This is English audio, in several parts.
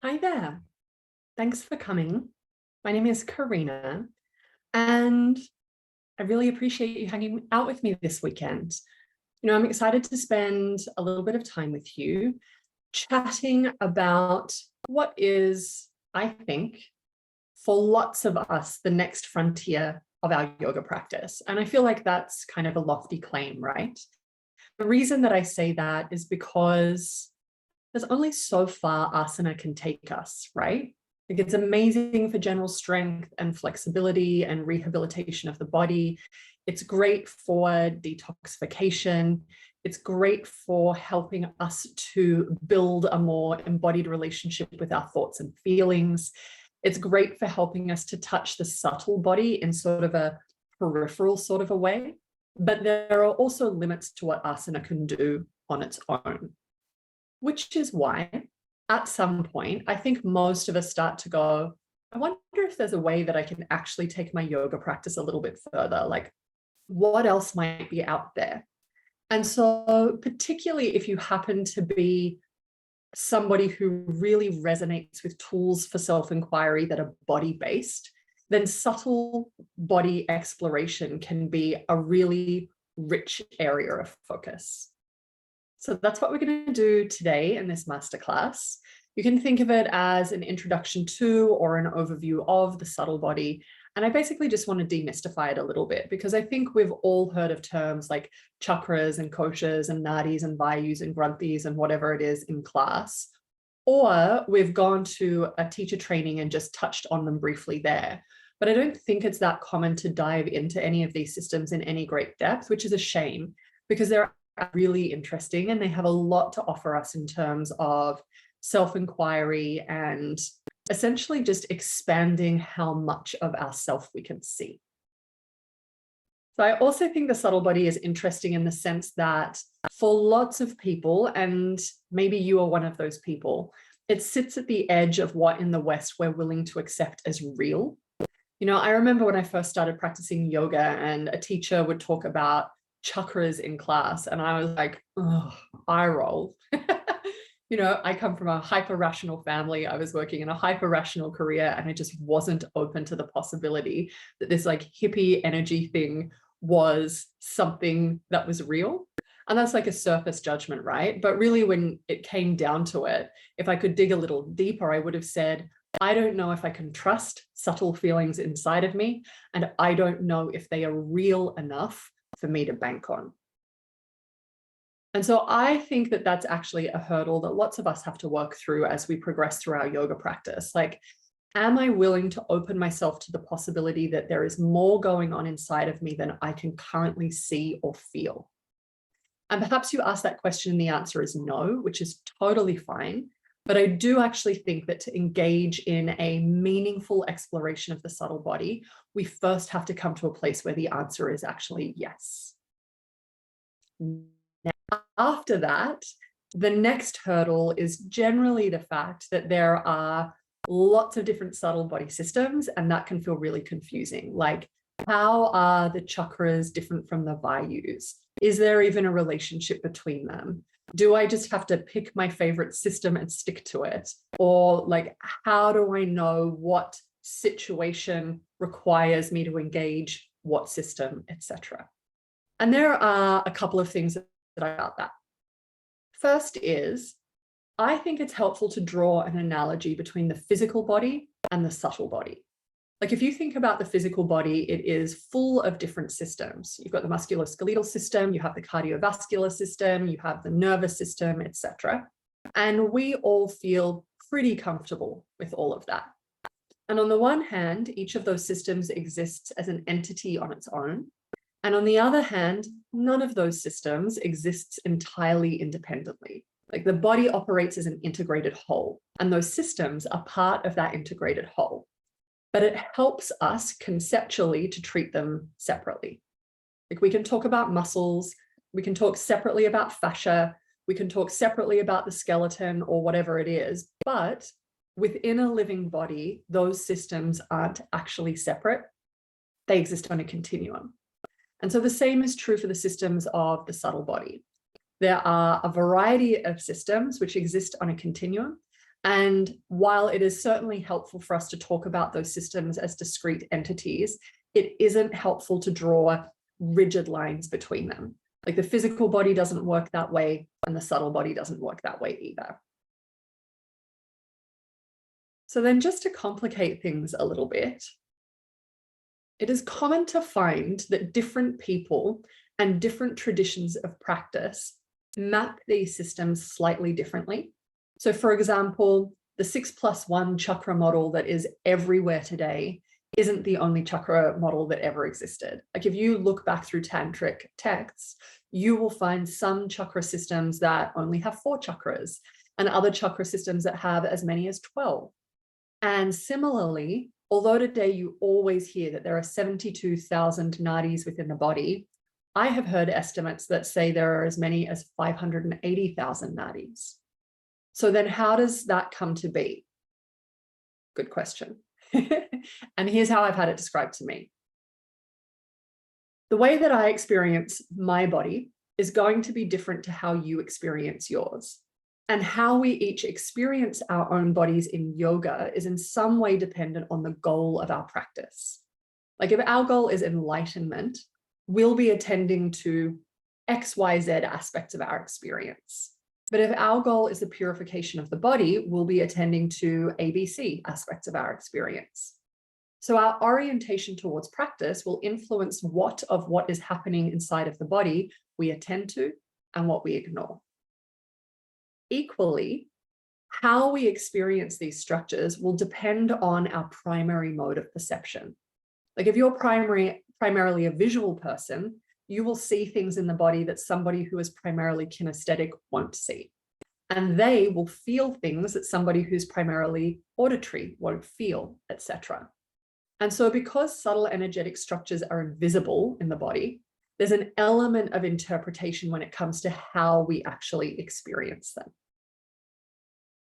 Hi there. Thanks for coming. My name is Karina, and I really appreciate you hanging out with me this weekend. I'm excited to spend a little bit of time with you chatting about what is, I think, for lots of us, the next frontier of our yoga practice. And I feel like that's kind of a lofty claim, right? The reason that I say that is because there's only so far asana can take us, right? Like it's amazing for general strength and flexibility and rehabilitation of the body. It's great for detoxification. It's great for helping us to build a more embodied relationship with our thoughts and feelings. It's great for helping us to touch the subtle body in sort of a peripheral sort of a way. But there are also limits to what asana can do on its own, which is why at some point, I think most of us start to go, I wonder if there's a way that I can actually take my yoga practice a little bit further. Like, what else might be out there? And so, particularly if you happen to be somebody who really resonates with tools for self-inquiry that are body-based, then subtle body exploration can be a really rich area of focus. So that's what we're going to do today in this masterclass. You can think of it as an introduction to or an overview of the subtle body. And I basically just want to demystify it a little bit because I think we've all heard of terms like chakras and koshas and nadis and vayus and granthis and whatever it is in class. Or we've gone to a teacher training and just touched on them briefly there. But I don't think it's that common to dive into any of these systems in any great depth, which is a shame because they're really interesting and they have a lot to offer us in terms of self-inquiry and essentially just expanding how much of ourself we can see. So I also think the subtle body is interesting in the sense that for lots of people, and maybe you are one of those people, it sits at the edge of what in the West we're willing to accept as real. I remember when I first started practicing yoga and a teacher would talk about chakras in class and I was like, oh, eye roll. I come from a hyper rational family. I was working in a hyper rational career and I just wasn't open to the possibility that this like hippie energy thing was something that was real. And that's like a surface judgment, right? But really when it came down to it, if I could dig a little deeper, I would have said, I don't know if I can trust subtle feelings inside of me, and I don't know if they are real enough for me to bank on. And so I think that that's actually a hurdle that lots of us have to work through as we progress through our yoga practice. Like, am I willing to open myself to the possibility that there is more going on inside of me than I can currently see or feel? And perhaps you ask that question and the answer is no, which is totally fine. But I do actually think that to engage in a meaningful exploration of the subtle body, we first have to come to a place where the answer is actually yes. Now, after that, the next hurdle is generally the fact that there are lots of different subtle body systems, and that can feel really confusing. Like, how are the chakras different from the vayus? Is there even a relationship between them? Do I just have to pick my favorite system and stick to it? Or like, how do I know what situation requires me to engage what system, etc.? And there are a couple of things that I got that. First is, I think it's helpful to draw an analogy between the physical body and the subtle body. Like if you think about the physical body, it is full of different systems. You've got the musculoskeletal system, you have the cardiovascular system, you have the nervous system, etc. And we all feel pretty comfortable with all of that. And on the one hand, each of those systems exists as an entity on its own. And on the other hand, none of those systems exists entirely independently. Like the body operates as an integrated whole, and those systems are part of that integrated whole. But it helps us conceptually to treat them separately. Like we can talk about muscles, we can talk separately about fascia, we can talk separately about the skeleton or whatever it is, but within a living body, those systems aren't actually separate. They exist on a continuum. And so the same is true for the systems of the subtle body. There are a variety of systems which exist on a continuum, And while it is certainly helpful for us to talk about those systems as discrete entities, it isn't helpful to draw rigid lines between them. Like the physical body doesn't work that way, and the subtle body doesn't work that way either. So then, just to complicate things a little bit, it is common to find that different people and different traditions of practice map these systems slightly differently. So for example, the 6+1 chakra model that is everywhere today isn't the only chakra model that ever existed. Like if you look back through tantric texts, you will find some chakra systems that only have 4 chakras and other chakra systems that have as many as 12. And similarly, although today you always hear that there are 72,000 nadis within the body, I have heard estimates that say there are as many as 580,000 nadis. So then how does that come to be? Good question. And here's how I've had it described to me. The way that I experience my body is going to be different to how you experience yours. And how we each experience our own bodies in yoga is in some way dependent on the goal of our practice. Like if our goal is enlightenment, we'll be attending to XYZ aspects of our experience. But if our goal is the purification of the body, we'll be attending to ABC aspects of our experience. So our orientation towards practice will influence what is happening inside of the body we attend to and what we ignore. Equally, how we experience these structures will depend on our primary mode of perception. Like if you're primarily a visual person, you will see things in the body that somebody who is primarily kinesthetic won't see. And they will feel things that somebody who's primarily auditory won't feel, etc. And so because subtle energetic structures are invisible in the body, there's an element of interpretation when it comes to how we actually experience them.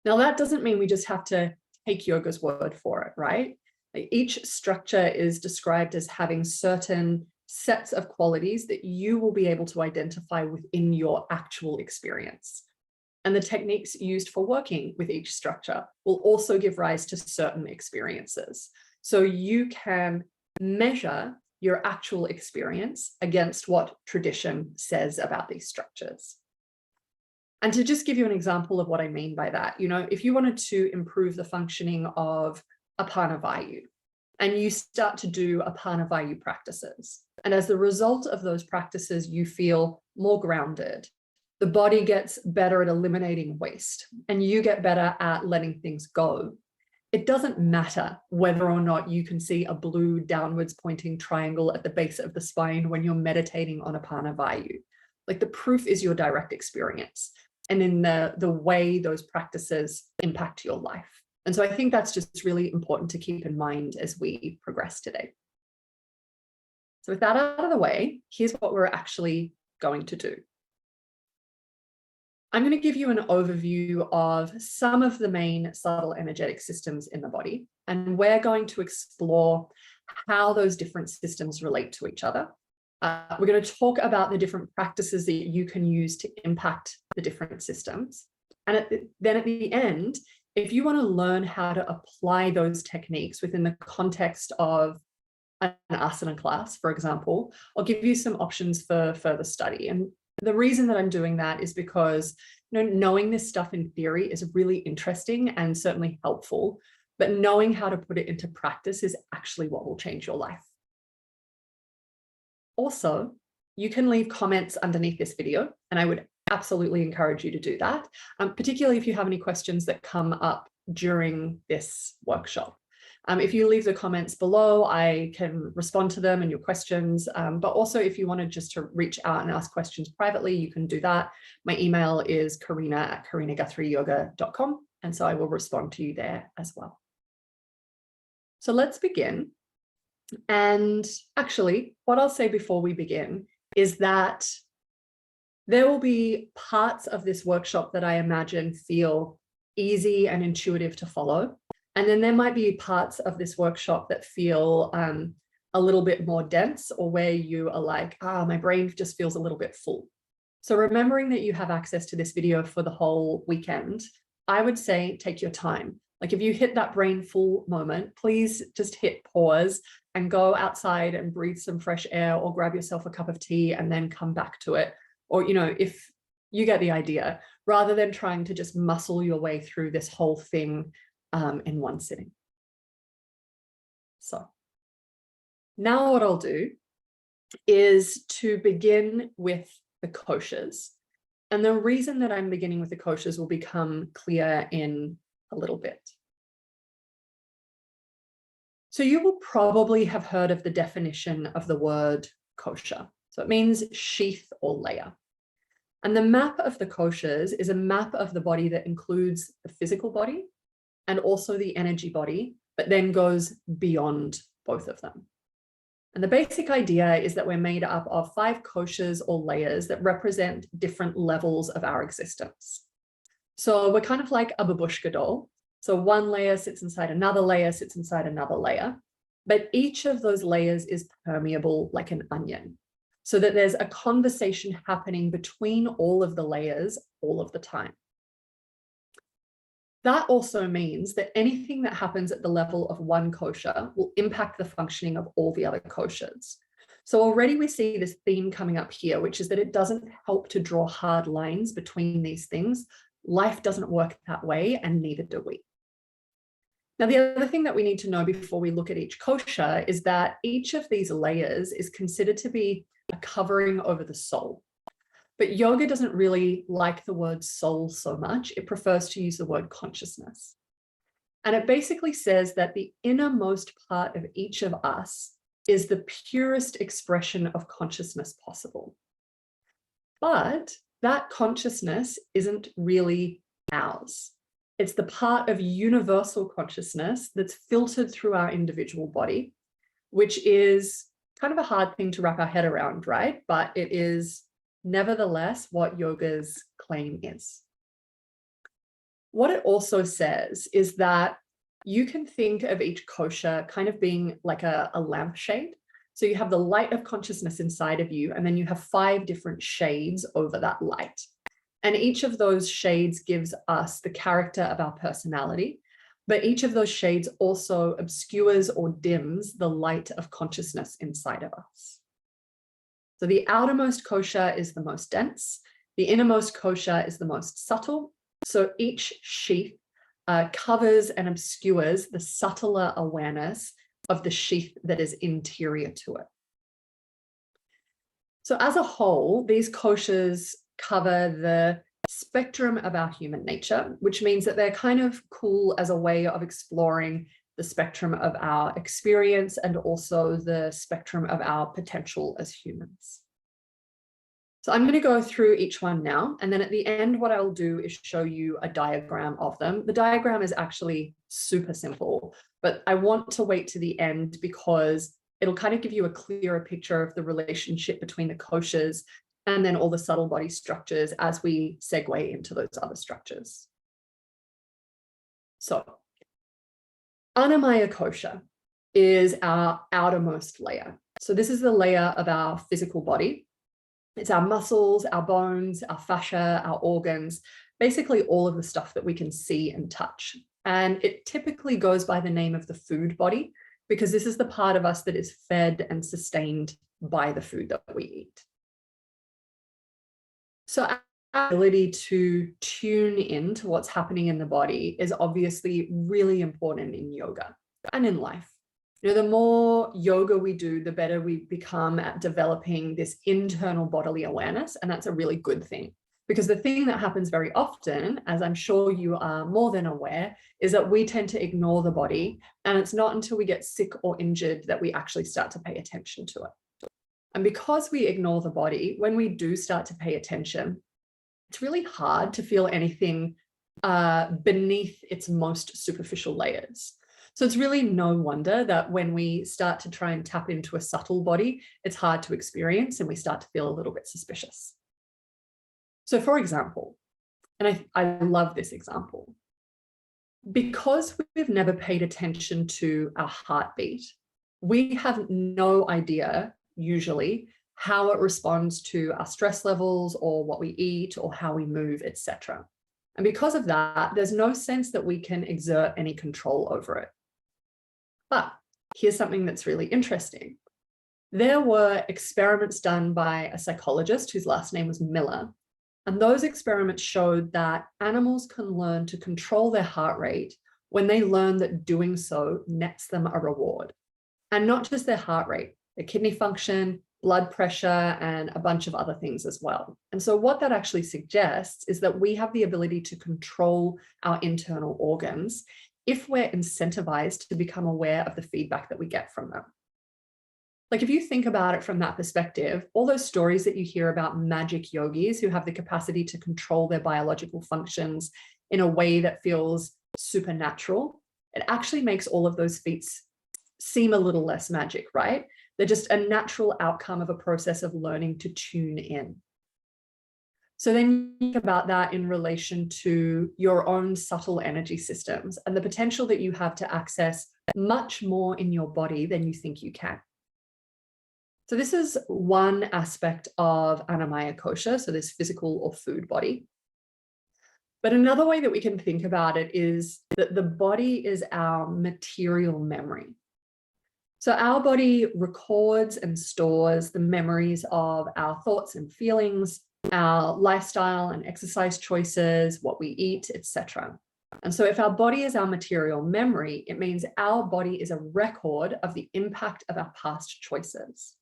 Now, that doesn't mean we just have to take yoga's word for it, right? Each structure is described as having certain sets of qualities that you will be able to identify within your actual experience. And the techniques used for working with each structure will also give rise to certain experiences. So you can measure your actual experience against what tradition says about these structures. And to just give you an example of what I mean by that, if you wanted to improve the functioning of Apana Vayu, and you start to do Apana Vayu practices, and as the result of those practices, you feel more grounded, the body gets better at eliminating waste, and you get better at letting things go. It doesn't matter whether or not you can see a blue downwards pointing triangle at the base of the spine when you're meditating on Apana Vayu. Like the proof is your direct experience and in the way those practices impact your life. And so I think that's just really important to keep in mind as we progress today. So with that out of the way, here's what we're actually going to do. I'm going to give you an overview of some of the main subtle energetic systems in the body, and we're going to explore how those different systems relate to each other. We're going to talk about the different practices that you can use to impact the different systems. And then at the end, if you want to learn how to apply those techniques within the context of an asana class, for example, I'll give you some options for further study. And the reason that I'm doing that is because knowing this stuff in theory is really interesting and certainly helpful, but knowing how to put it into practice is actually what will change your life. Also, you can leave comments underneath this video, and I would absolutely encourage you to do that, particularly if you have any questions that come up during this workshop. If you leave the comments below, I can respond to them and your questions, but also if you wanted just to reach out and ask questions privately, you can do that. My email is karina@karinaguthrieyoga.com, and so I will respond to you there as well. So let's begin. And actually, what I'll say before we begin is that there will be parts of this workshop that I imagine feel easy and intuitive to follow. And then there might be parts of this workshop that feel a little bit more dense, or where you are like, my brain just feels a little bit full. So remembering that you have access to this video for the whole weekend, I would say take your time. Like if you hit that brain full moment, please just hit pause and go outside and breathe some fresh air, or grab yourself a cup of tea and then come back to it. Or, if you get the idea, rather than trying to just muscle your way through this whole thing in one sitting. So now what I'll do is to begin with the koshas. And the reason that I'm beginning with the koshas will become clear in a little bit. So you will probably have heard of the definition of the word kosha. So it means sheath or layer. And the map of the koshas is a map of the body that includes the physical body and also the energy body, but then goes beyond both of them. And the basic idea is that we're made up of 5 koshas or layers that represent different levels of our existence. So we're kind of like a babushka doll. So one layer sits inside another layer, sits inside another layer, but each of those layers is permeable like an onion, so that there's a conversation happening between all of the layers all of the time. That also means that anything that happens at the level of one kosha will impact the functioning of all the other koshas. So already we see this theme coming up here, which is that it doesn't help to draw hard lines between these things. Life doesn't work that way, and neither do we. Now, the other thing that we need to know before we look at each kosha is that each of these layers is considered to be a covering over the soul. But yoga doesn't really like the word soul so much. It prefers to use the word consciousness. And it basically says that the innermost part of each of us is the purest expression of consciousness possible. But that consciousness isn't really ours. It's the part of universal consciousness that's filtered through our individual body, which is kind of a hard thing to wrap our head around, right? But it is nevertheless what yoga's claim is. What it also says is that you can think of each kosha kind of being like a lampshade. So you have the light of consciousness inside of you, and then you have 5 different shades over that light. And each of those shades gives us the character of our personality, but each of those shades also obscures or dims the light of consciousness inside of us. So the outermost kosha is the most dense, the innermost kosha is the most subtle. So each sheath covers and obscures the subtler awareness of the sheath that is interior to it. So as a whole, these koshas cover the spectrum of our human nature, which means that they're kind of cool as a way of exploring the spectrum of our experience and also the spectrum of our potential as humans. So I'm going to go through each one now, and then at the end, what I'll do is show you a diagram of them. The diagram is actually super simple, but I want to wait to the end because it'll kind of give you a clearer picture of the relationship between the koshas and then all the subtle body structures as we segue into those other structures. So Annamaya kosha is our outermost layer. So this is the layer of our physical body. It's our muscles, our bones, our fascia, our organs, basically all of the stuff that we can see and touch. And it typically goes by the name of the food body, because this is the part of us that is fed and sustained by the food that we eat. So our ability to tune into what's happening in the body is obviously really important in yoga and in life. The more yoga we do, the better we become at developing this internal bodily awareness. And that's a really good thing, because the thing that happens very often, as I'm sure you are more than aware, is that we tend to ignore the body. And it's not until we get sick or injured that we actually start to pay attention to it. And because we ignore the body, when we do start to pay attention, it's really hard to feel anything beneath its most superficial layers. So it's really no wonder that when we start to try and tap into a subtle body, it's hard to experience and we start to feel a little bit suspicious. So for example, and I love this example, because we've never paid attention to our heartbeat, we have no idea usually how it responds to our stress levels or what we eat or how we move, etc. And because of that, there's no sense that we can exert any control over it. But here's something that's really interesting. There were experiments done by a psychologist whose last name was Miller. And those experiments showed that animals can learn to control their heart rate when they learn that doing so nets them a reward. And not just their heart rate, their kidney function, blood pressure, and a bunch of other things as well. And so what that actually suggests is that we have the ability to control our internal organs if we're incentivized to become aware of the feedback that we get from them. Like if you think about it from that perspective, all those stories that you hear about magic yogis who have the capacity to control their biological functions in a way that feels supernatural, it actually makes all of those feats seem a little less magic, right? They're just a natural outcome of a process of learning to tune in. So then think about that in relation to your own subtle energy systems and the potential that you have to access much more in your body than you think you can. So this is one aspect of Annamaya Kosha, so this physical or food body. But another way that we can think about it is that the body is our material memory. So our body records and stores the memories of our thoughts and feelings, our lifestyle and exercise choices, what we eat, etc. And so if our body is our material memory, it means our body is a record of the impact of our past choices.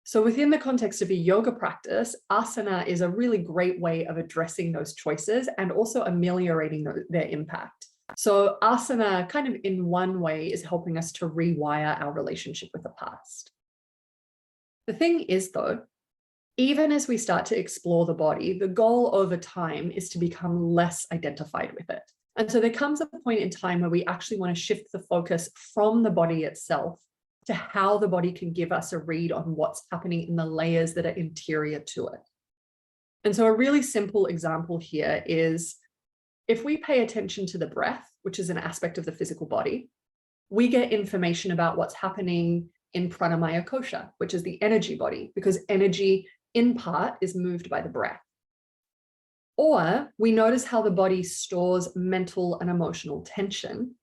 So within the context of a yoga practice, asana is a really great way of addressing those choices and also ameliorating their impact. So asana kind of in one way is helping us to rewire our relationship with the past. The thing is though, even as we start to explore the body, the goal over time is to become less identified with it. And so there comes a point in time where we actually want to shift the focus from the body itself to how the body can give us a read on what's happening in the layers that are interior to it. And so a really simple example here is if we pay attention to the breath, which is an aspect of the physical body, we get information about what's happening in Pranamaya Kosha, which is the energy body, because energy in part is moved by the breath. Or we notice how the body stores mental and emotional tension.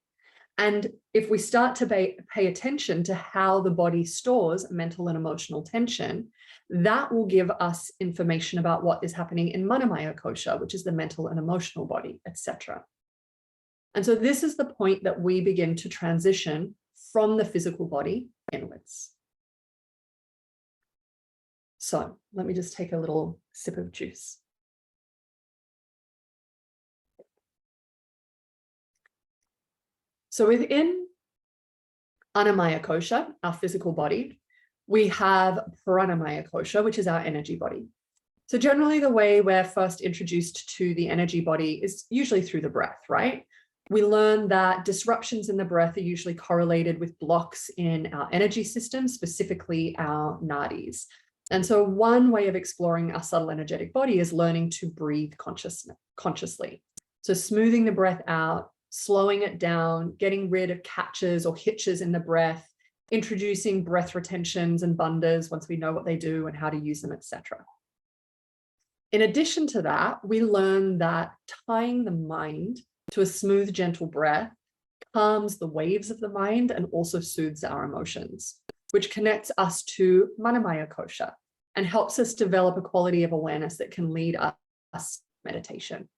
And if we start to pay attention to how the body stores mental and emotional tension, that will give us information about what is happening in Manomaya Kosha, which is the mental and emotional body, etc. And so this is the point that we begin to transition from the physical body inwards. So let me just take a little sip of juice. So within Annamaya Kosha, our physical body, we have Pranamaya Kosha, which is our energy body. So generally the way we're first introduced to the energy body is usually through the breath, right? We learn that disruptions in the breath are usually correlated with blocks in our energy system, specifically our nadis. And so one way of exploring our subtle energetic body is learning to breathe consciously. So smoothing the breath out, slowing it down, getting rid of catches or hitches in the breath, introducing breath retentions and bandhas once we know what they do and how to use them, etc. In addition to that, we learn that tying the mind to a smooth, gentle breath calms the waves of the mind and also soothes our emotions, which connects us to Manomaya Kosha and helps us develop a quality of awareness that can lead us to meditation.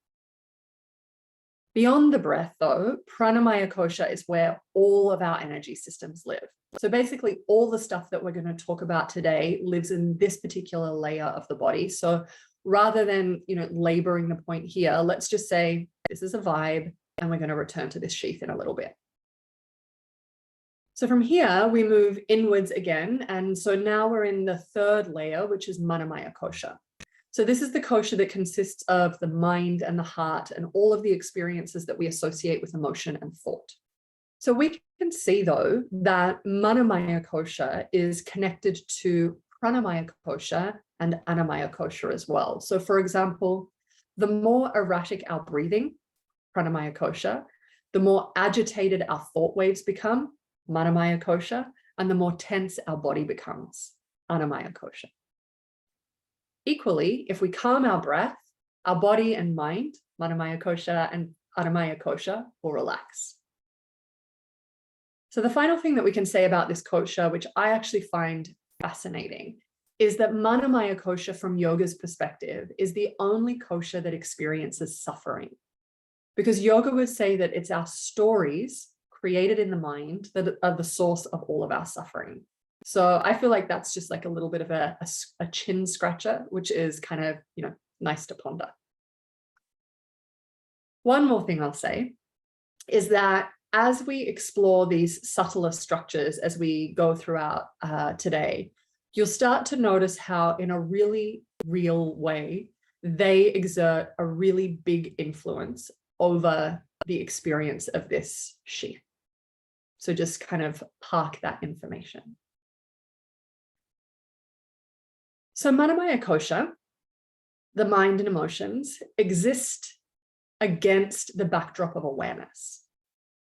Beyond the breath, though, Pranamaya Kosha is where all of our energy systems live. So basically, all the stuff that we're going to talk about today lives in this particular layer of the body. So rather than, laboring the point here, let's just say this is a vibe, and we're going to return to this sheath in a little bit. So from here, we move inwards again. And so now we're in the third layer, which is Manomaya Kosha. So this is the kosha that consists of the mind and the heart and all of the experiences that we associate with emotion and thought. So we can see, though, that Manomaya Kosha is connected to Pranamaya Kosha and Annamaya Kosha as well. So for example, the more erratic our breathing, Pranamaya Kosha, the more agitated our thought waves become, Manomaya Kosha, and the more tense our body becomes, Annamaya Kosha. Equally, if we calm our breath, our body and mind, Manomaya Kosha and Annamaya Kosha, will relax. So the final thing that we can say about this kosha, which I actually find fascinating, is that Manomaya Kosha, from yoga's perspective, is the only kosha that experiences suffering. Because yoga would say that it's our stories created in the mind that are the source of all of our suffering. So I feel like that's just like a little bit of a chin scratcher, which is kind of, nice to ponder. One more thing I'll say is that as we explore these subtler structures as we go throughout today, you'll start to notice how, in a really real way, they exert a really big influence over the experience of this sheath. So just kind of park that information. So Manomaya Kosha, the mind and emotions, exist against the backdrop of awareness.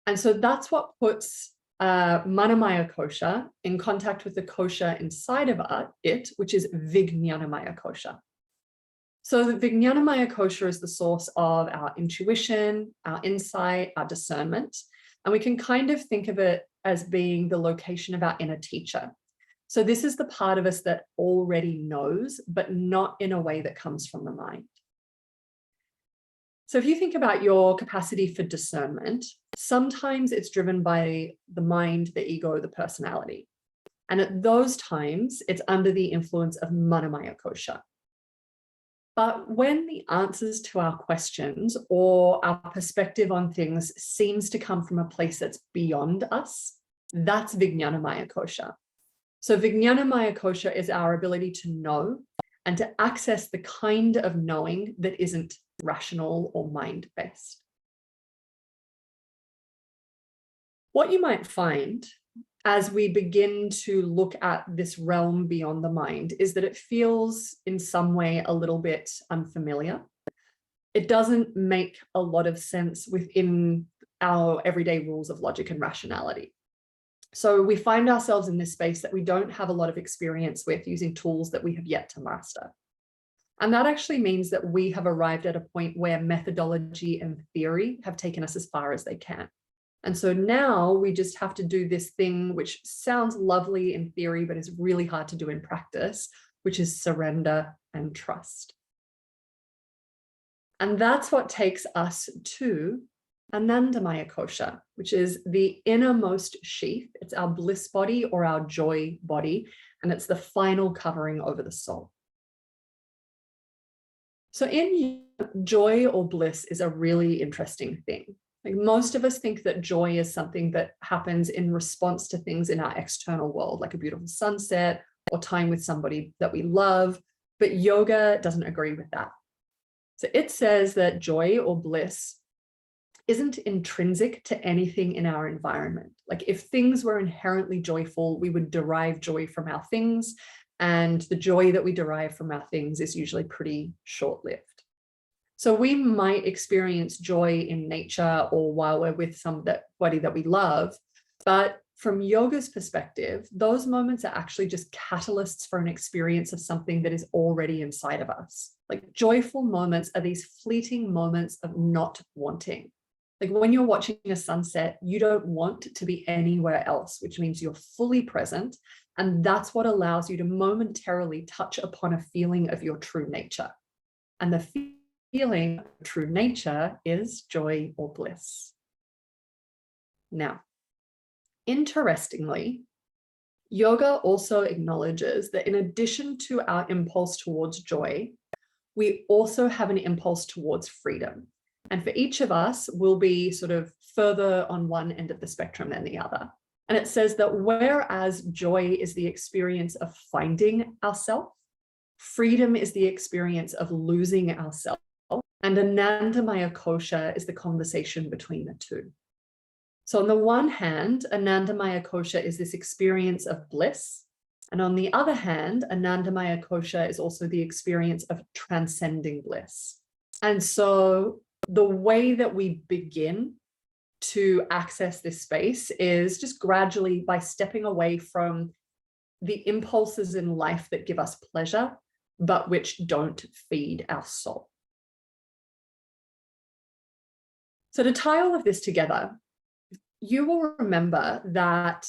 And so that's what puts Manomaya Kosha in contact with the kosha inside of it, which is Vijnanamaya Kosha. So the Vijnanamaya Kosha is the source of our intuition, our insight, our discernment. And we can kind of think of it as being the location of our inner teacher. So this is the part of us that already knows, but not in a way that comes from the mind. So if you think about your capacity for discernment, sometimes it's driven by the mind, the ego, the personality. And at those times, it's under the influence of Manomaya Kosha. But when the answers to our questions or our perspective on things seems to come from a place that's beyond us, that's Vijnanamaya Kosha. So Vijnanamaya Kosha is our ability to know and to access the kind of knowing that isn't rational or mind-based. What you might find as we begin to look at this realm beyond the mind is that it feels in some way a little bit unfamiliar. It doesn't make a lot of sense within our everyday rules of logic and rationality. So we find ourselves in this space that we don't have a lot of experience with using tools that we have yet to master. And that actually means that we have arrived at a point where methodology and theory have taken us as far as they can. And so now we just have to do this thing which sounds lovely in theory, but is really hard to do in practice, which is surrender and trust. And that's what takes us to Anandamaya Kosha, which is the innermost sheath. It's our bliss body or our joy body, and it's the final covering over the soul. So in joy or bliss is a really interesting thing. Like most of us think that joy is something that happens in response to things in our external world, like a beautiful sunset or time with somebody that we love, but yoga doesn't agree with that. So it says that joy or bliss isn't intrinsic to anything in our environment. Like if things were inherently joyful, we would derive joy from our things, and the joy that we derive from our things is usually pretty short-lived. So we might experience joy in nature or while we're with somebody that we love, but from yoga's perspective, those moments are actually just catalysts for an experience of something that is already inside of us. Like joyful moments are these fleeting moments of not wanting. Like when you're watching a sunset, you don't want to be anywhere else, which means you're fully present. And that's what allows you to momentarily touch upon a feeling of your true nature. And the feeling of true nature is joy or bliss. Now, interestingly, yoga also acknowledges that in addition to our impulse towards joy, we also have an impulse towards freedom. And for each of us, we'll be sort of further on one end of the spectrum than the other. And it says that whereas joy is the experience of finding ourselves, freedom is the experience of losing ourselves, and Anandamaya Kosha is the conversation between the two. So on the one hand, Anandamaya Kosha is this experience of bliss. And on the other hand, Anandamaya Kosha is also the experience of transcending bliss. And so the way that we begin to access this space is just gradually by stepping away from the impulses in life that give us pleasure, but which don't feed our soul. So to tie all of this together, you will remember that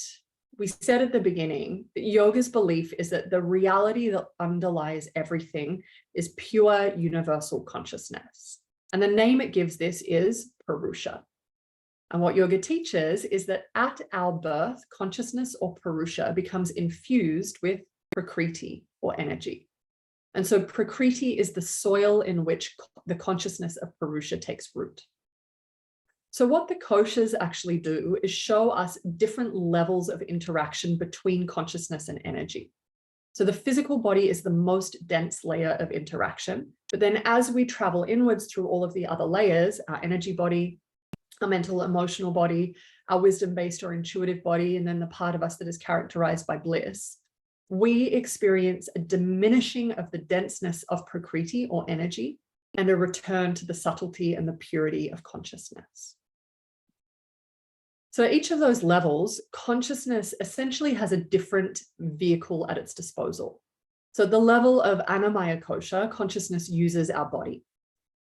we said at the beginning that yoga's belief is that the reality that underlies everything is pure universal consciousness. And the name it gives this is Purusha. And what yoga teaches is that at our birth, consciousness or Purusha becomes infused with Prakriti or energy. And so Prakriti is the soil in which the consciousness of Purusha takes root. So what the koshas actually do is show us different levels of interaction between consciousness and energy. So the physical body is the most dense layer of interaction. But then as we travel inwards through all of the other layers, our energy body, our mental, emotional body, our wisdom-based or intuitive body, and then the part of us that is characterized by bliss, we experience a diminishing of the denseness of Prakriti or energy and a return to the subtlety and the purity of consciousness. So at each of those levels, consciousness essentially has a different vehicle at its disposal. So at the level of Annamaya Kosha, consciousness uses our body.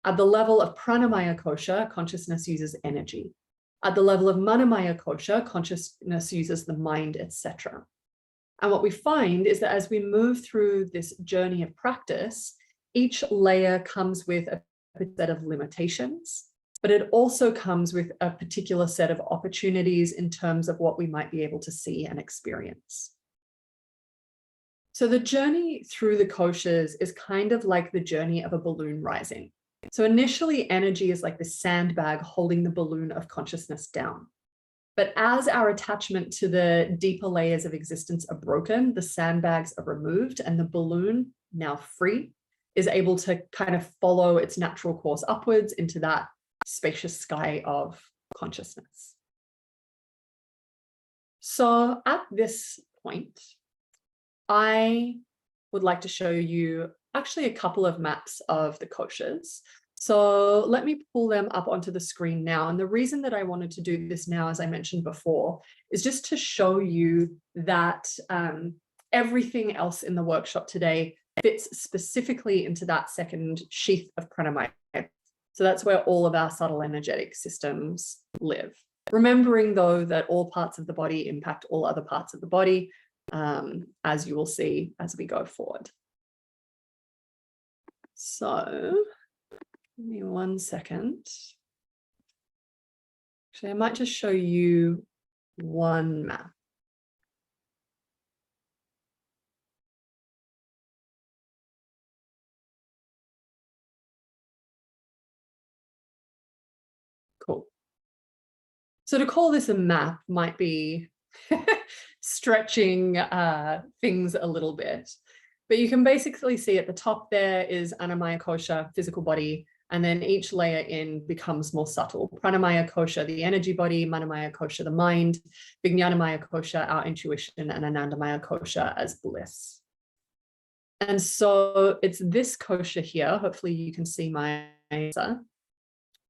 At the level of Pranamaya Kosha, consciousness uses energy. At the level of Manomaya Kosha, consciousness uses the mind, etc. And what we find is that as we move through this journey of practice, each layer comes with a set of limitations, but it also comes with a particular set of opportunities in terms of what we might be able to see and experience. So the journey through the koshas is kind of like the journey of a balloon rising. So initially, energy is like the sandbag holding the balloon of consciousness down. But as our attachment to the deeper layers of existence are broken, the sandbags are removed and the balloon, now free, is able to kind of follow its natural course upwards into that spacious sky of consciousness. So at this point, I would like to show you actually a couple of maps of the koshas. So let me pull them up onto the screen now. And the reason that I wanted to do this now, as I mentioned before, is just to show you that everything else in the workshop today fits specifically into that second sheath of pranamaya. So that's where all of our subtle energetic systems live. Remembering though that all parts of the body impact all other parts of the body, as you will see as we go forward. So give me 1 second. Actually, I might just show you one map. Cool. So to call this a map might be stretching things a little bit, but you can basically see at the top there is Annamaya Kosha, physical body, and then each layer in becomes more subtle. Pranamaya Kosha, the energy body, Manomaya Kosha, the mind, Vijnanamaya Kosha, our intuition, and Anandamaya Kosha as bliss. And so it's this kosha here, hopefully you can see my answer,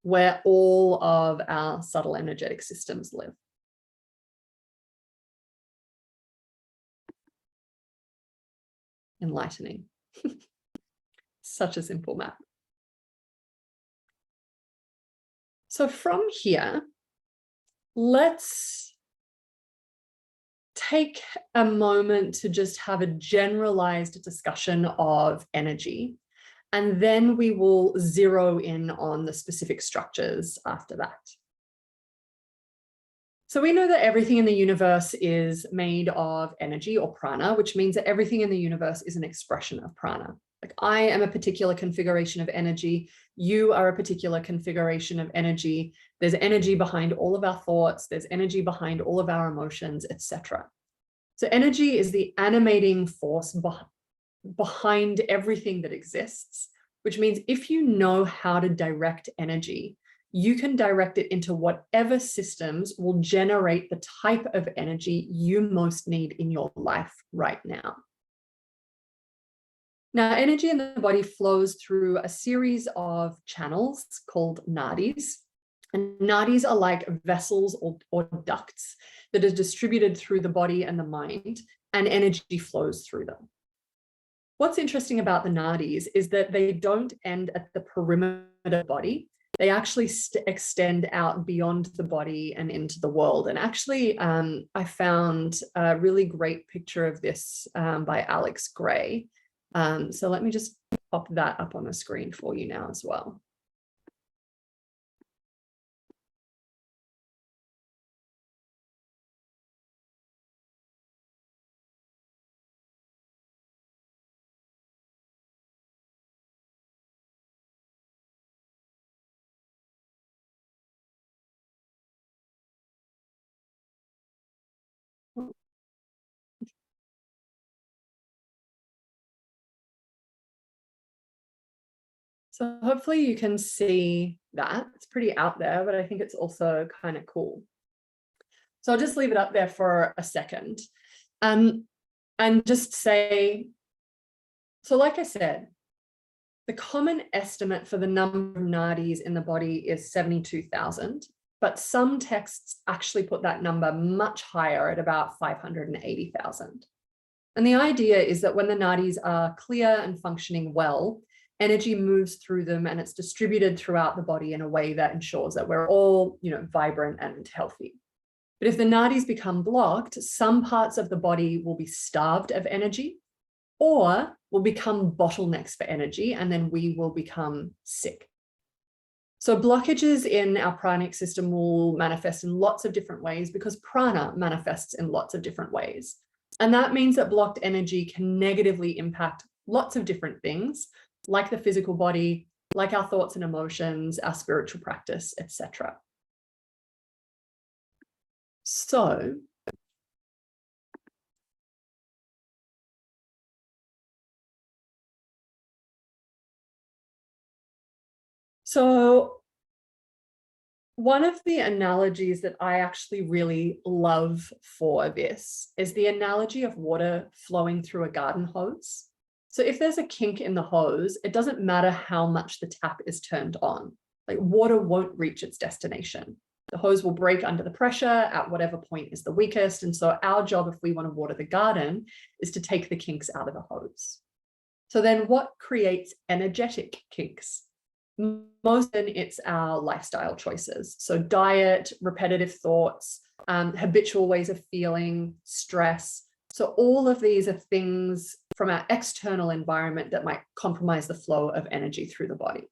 where all of our subtle energetic systems live. Enlightening. Such a simple map. So from here, let's take a moment to just have a generalized discussion of energy, and then we will zero in on the specific structures after that. So we know that everything in the universe is made of energy or prana, which means that everything in the universe is an expression of prana. Like I am a particular configuration of energy. You are a particular configuration of energy. There's energy behind all of our thoughts. There's energy behind all of our emotions, etc. So energy is the animating force behind everything that exists, which means if you know how to direct energy, you can direct it into whatever systems will generate the type of energy you most need in your life right now. Now, energy in the body flows through a series of channels called nadis. And nadis are like vessels or ducts that are distributed through the body and the mind, and energy flows through them. What's interesting about the nadis is that they don't end at the perimeter of the body. they actually extend out beyond the body and into the world. And actually, I found a really great picture of this by Alex Gray. So let me just pop that up on the screen for you now as well. So hopefully you can see that. It's pretty out there, but I think it's also kind of cool. So I'll just leave it up there for a second. And just say, so like I said, the common estimate for the number of nadis in the body is 72,000, but some texts actually put that number much higher at about 580,000. And the idea is that when the nadis are clear and functioning well, energy moves through them and it's distributed throughout the body in a way that ensures that we're all, vibrant and healthy. But if the nadis become blocked, some parts of the body will be starved of energy or will become bottlenecks for energy, and then we will become sick. So blockages in our pranic system will manifest in lots of different ways because prana manifests in lots of different ways. And that means that blocked energy can negatively impact lots of different things, like the physical body, like our thoughts and emotions, our spiritual practice, etc. So one of the analogies that I actually really love for this is the analogy of water flowing through a garden hose. So if there's a kink in the hose, it doesn't matter how much the tap is turned on. Like, water won't reach its destination. The hose will break under the pressure at whatever point is the weakest. And so our job, if we want to water the garden, is to take the kinks out of the hose. So then what creates energetic kinks? Most often it's our lifestyle choices. So diet, repetitive thoughts, habitual ways of feeling, stress. So all of these are things from our external environment that might compromise the flow of energy through the body.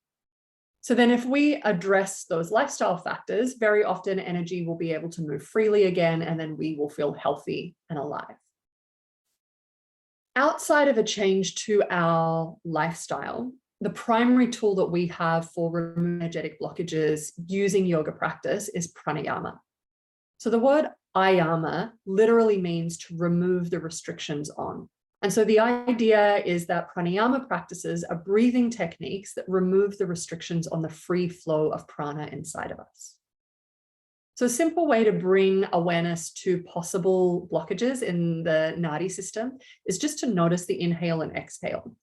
So then if we address those lifestyle factors, very often energy will be able to move freely again, and then we will feel healthy and alive. Outside of a change to our lifestyle, the primary tool that we have for removing energetic blockages using yoga practice is pranayama. So the word ayama literally means to remove the restrictions on. And so the idea is that pranayama practices are breathing techniques that remove the restrictions on the free flow of prana inside of us. So a simple way to bring awareness to possible blockages in the nadi system is just to notice the inhale and exhale.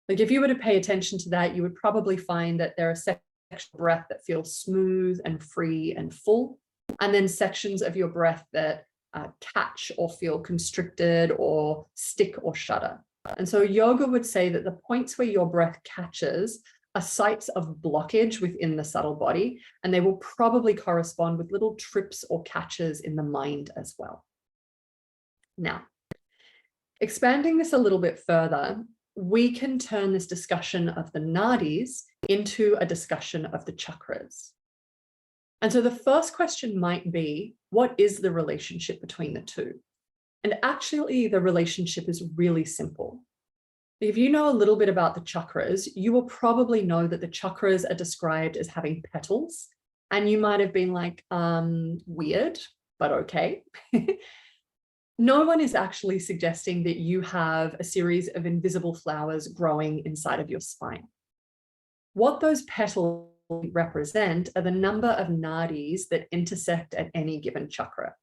Like, if you were to pay attention to that, you would probably find that there are sections of breath that feel smooth and free and full, and then sections of your breath that catch or feel constricted or stick or shudder. And so yoga would say that the points where your breath catches are sites of blockage within the subtle body, and they will probably correspond with little trips or catches in the mind as well. Now, expanding this a little bit further, we can turn this discussion of the nadis into a discussion of the chakras. And so the first question might be, what is the relationship between the two? And actually, the relationship is really simple. If you know a little bit about the chakras, you will probably know that the chakras are described as having petals. And you might have been like, weird, but okay. No one is actually suggesting that you have a series of invisible flowers growing inside of your spine. What those petals represent are the number of nadis that intersect at any given chakra.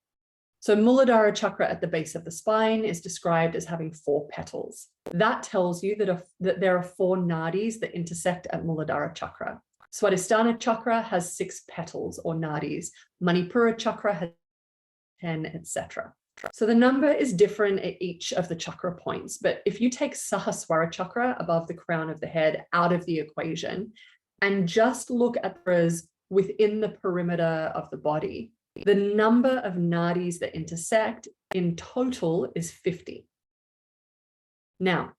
So Muladhara chakra at the base of the spine is described as having 4 petals. That tells you that there are 4 nadis that intersect at Muladhara chakra. Swadhisthana chakra has 6 petals or nadis. Manipura chakra has 10, etc. So the number is different at each of the chakra points. But if you take Sahasrara chakra above the crown of the head out of the equation and just look at chakras within the perimeter of the body, the number of nadis that intersect in total is 50. Now,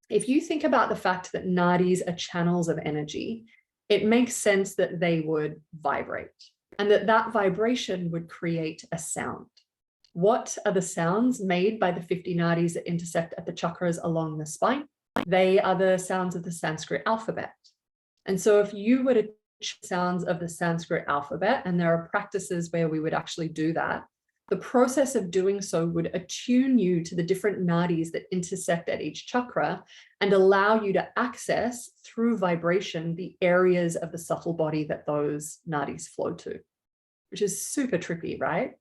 if you think about the fact that nadis are channels of energy, it makes sense that they would vibrate and that vibration would create a sound. What are the sounds made by the 50 nadis that intersect at the chakras along the spine? They are the sounds of the Sanskrit alphabet. And so if you were to sounds of the Sanskrit alphabet, and there are practices where we would actually do that, the process of doing so would attune you to the different nadis that intersect at each chakra and allow you to access through vibration the areas of the subtle body that those nadis flow to, which is super trippy, right?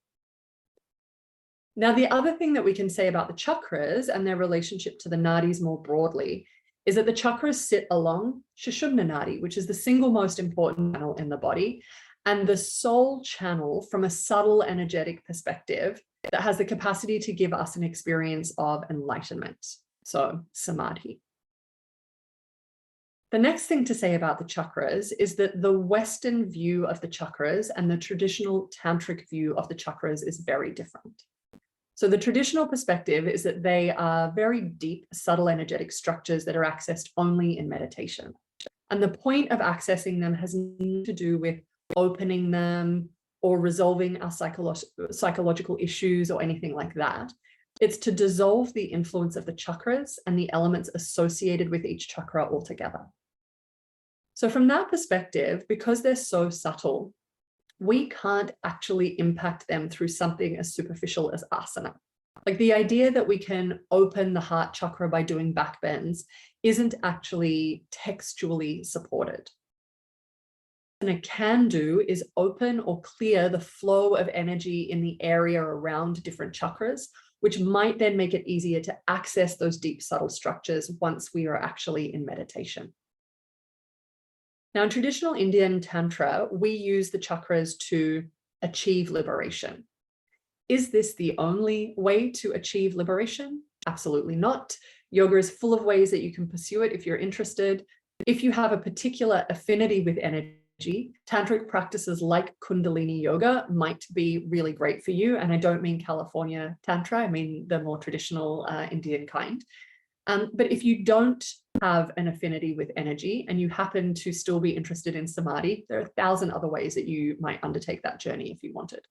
Now, the other thing that we can say about the chakras and their relationship to the nadis more broadly is that the chakras sit along Sushumna Nadi, which is the single most important channel in the body, and the sole channel from a subtle energetic perspective that has the capacity to give us an experience of enlightenment, so samadhi. The next thing to say about the chakras is that the Western view of the chakras and the traditional tantric view of the chakras is very different. So the traditional perspective is that they are very deep, subtle energetic structures that are accessed only in meditation. And the point of accessing them has nothing to do with opening them or resolving our psychological issues or anything like that. It's to dissolve the influence of the chakras and the elements associated with each chakra altogether. So from that perspective, because they're so subtle, we can't actually impact them through something as superficial as asana. Like the idea that we can open the heart chakra by doing back bends isn't actually textually supported. And it can do is open or clear the flow of energy in the area around different chakras, which might then make it easier to access those deep, subtle structures once we are actually in meditation. Now, in traditional Indian Tantra, we use the chakras to achieve liberation. Is this the only way to achieve liberation? Absolutely not. Yoga is full of ways that you can pursue it if you're interested. If you have a particular affinity with energy, tantric practices like Kundalini yoga might be really great for you. And I don't mean California Tantra, I mean the more traditional Indian kind. But if you don't have an affinity with energy and you happen to still be interested in samadhi, there are 1,000 other ways that you might undertake that journey if you wanted.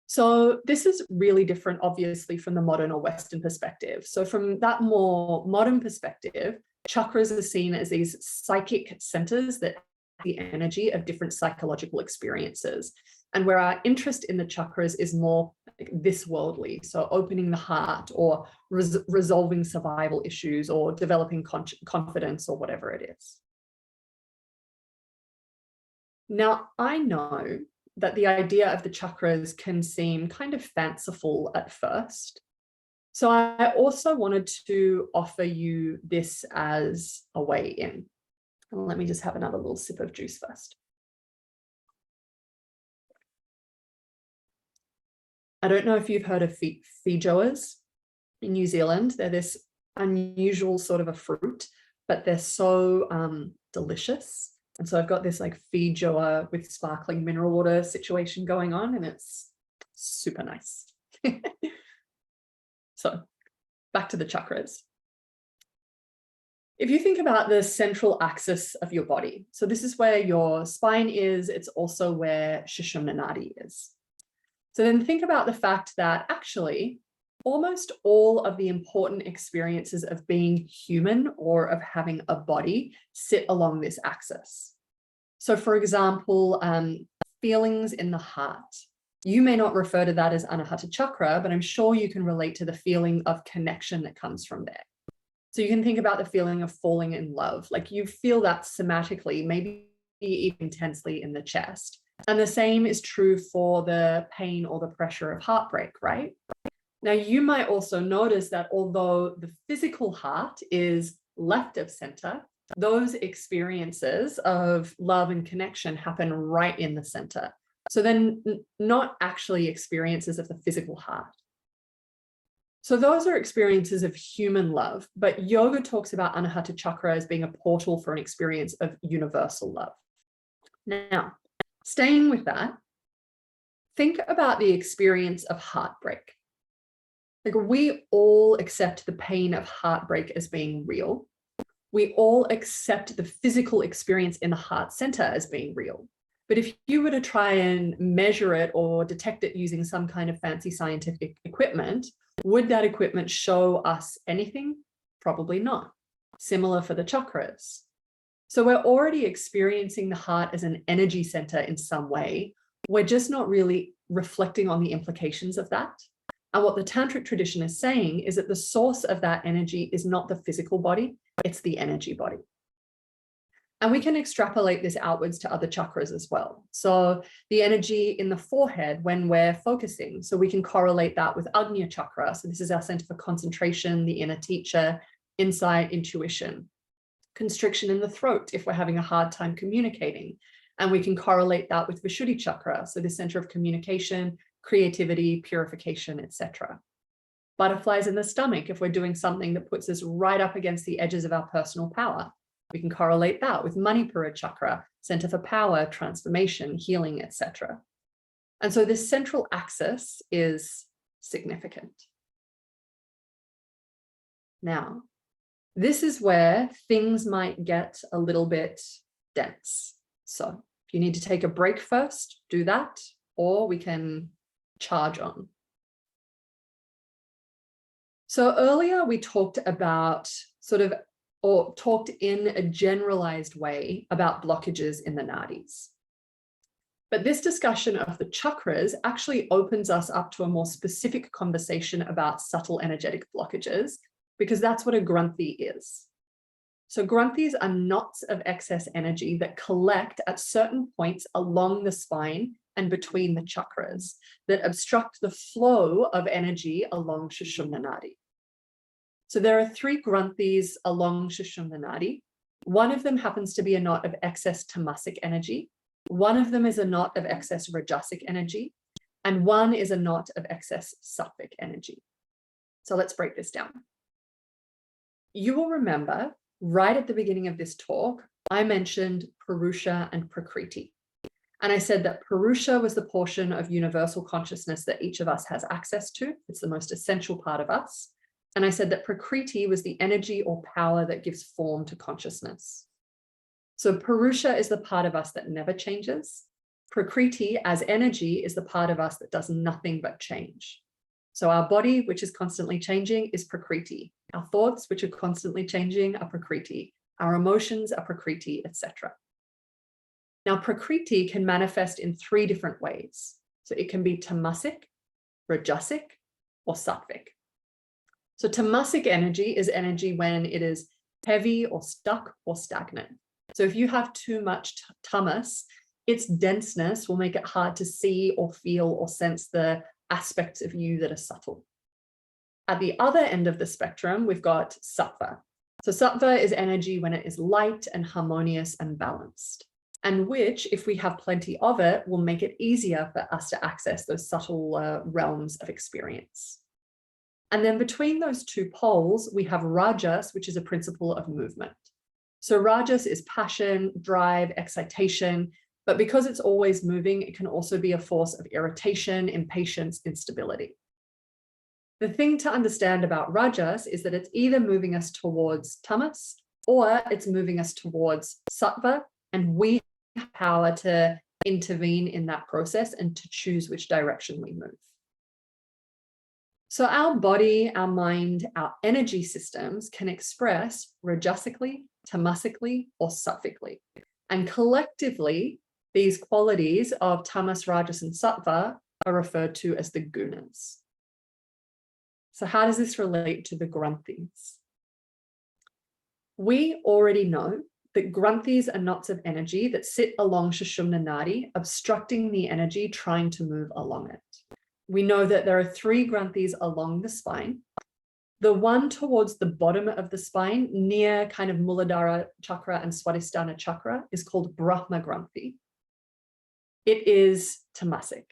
So this is really different, obviously, from the modern or Western perspective. So from that more modern perspective, chakras are seen as these psychic centers that have the energy of different psychological experiences. And where our interest in the chakras is more like this worldly, so opening the heart or resolving survival issues or developing confidence or whatever it is. Now, I know that the idea of the chakras can seem kind of fanciful at first. So I also wanted to offer you this as a way in. And let me just have another little sip of juice first. I don't know if you've heard of feijoas in New Zealand. They're this unusual sort of a fruit, but they're so delicious. And so I've got this like feijoa with sparkling mineral water situation going on, and it's super nice. So back to the chakras. If you think about the central axis of your body, so this is where your spine is, it's also where Sushumna Nadi is. So then think about the fact that actually almost all of the important experiences of being human or of having a body sit along this axis. So for example, feelings in the heart. You may not refer to that as Anahata Chakra, but I'm sure you can relate to the feeling of connection that comes from there. So you can think about the feeling of falling in love, like you feel that somatically, maybe even intensely in the chest. And the same is true for the pain or the pressure of heartbreak, right? Now, you might also notice that although the physical heart is left of center, those experiences of love and connection happen right in the center. So then not actually experiences of the physical heart. So those are experiences of human love, but yoga talks about Anahata Chakra as being a portal for an experience of universal love. Now, staying with that, think about the experience of heartbreak. Like, we all accept the pain of heartbreak as being real. We all accept the physical experience in the heart center as being real. But if you were to try and measure it or detect it using some kind of fancy scientific equipment, would that equipment show us anything? Probably not. Similar for the chakras. So we're already experiencing the heart as an energy center in some way. We're just not really reflecting on the implications of that. And what the tantric tradition is saying is that the source of that energy is not the physical body, it's the energy body. And we can extrapolate this outwards to other chakras as well. So the energy in the forehead when we're focusing, so we can correlate that with Agnya chakra. So this is our center for concentration, the inner teacher, insight, intuition. Constriction in the throat if we're having a hard time communicating. And we can correlate that with Vishuddhi chakra, so the center of communication, creativity, purification, etc. Butterflies in the stomach if we're doing something that puts us right up against the edges of our personal power. We can correlate that with Manipura chakra, center for power, transformation, healing, etc. And so this central axis is significant. Now, this is where things might get a little bit dense. So if you need to take a break first, do that, or we can charge on. So earlier we talked about talked in a generalized way about blockages in the nadis. But this discussion of the chakras actually opens us up to a more specific conversation about subtle energetic blockages, because that's what a granthi is. So granthis are knots of excess energy that collect at certain points along the spine and between the chakras that obstruct the flow of energy along Sushumna Nadi. So there are 3 granthis along Sushumna Nadi. One of them happens to be a knot of excess tamasic energy. One of them is a knot of excess rajasic energy. And one is a knot of excess sattvic energy. So let's break this down. You will remember right at the beginning of this talk, I mentioned Purusha and Prakriti. And I said that Purusha was the portion of universal consciousness that each of us has access to. It's the most essential part of us. And I said that Prakriti was the energy or power that gives form to consciousness. So Purusha is the part of us that never changes. Prakriti as energy is the part of us that does nothing but change. So our body, which is constantly changing, is Prakriti. Our thoughts, which are constantly changing, are Prakriti. Our emotions are Prakriti, etc. Now, Prakriti can manifest in 3 different ways. So it can be tamasic, rajasic, or sattvic. So tamasic energy is energy when it is heavy or stuck or stagnant. So if you have too much tamas, its denseness will make it hard to see or feel or sense the aspects of you that are subtle. At the other end of the spectrum, we've got sattva. So sattva is energy when it is light and harmonious and balanced, and which, if we have plenty of it, will make it easier for us to access those subtle realms of experience. And then between those 2 poles, we have rajas, which is a principle of movement. So rajas is passion, drive, excitation, but because it's always moving, it can also be a force of irritation, impatience, instability. The thing to understand about rajas is that it's either moving us towards tamas or it's moving us towards sattva, and we have power to intervene in that process and to choose which direction we move. So our body, our mind, our energy systems can express rajasically, tamasically, or sattvically. And collectively, these qualities of tamas, rajas, and sattva are referred to as the gunas. So how does this relate to the granthis? We already know that granthis are knots of energy that sit along Sushumna Nadi, obstructing the energy trying to move along it. We know that there are 3 granthis along the spine. The one towards the bottom of the spine, near kind of Muladhara chakra and Swadhisthana chakra, is called Brahma Granthi. It is tamasic.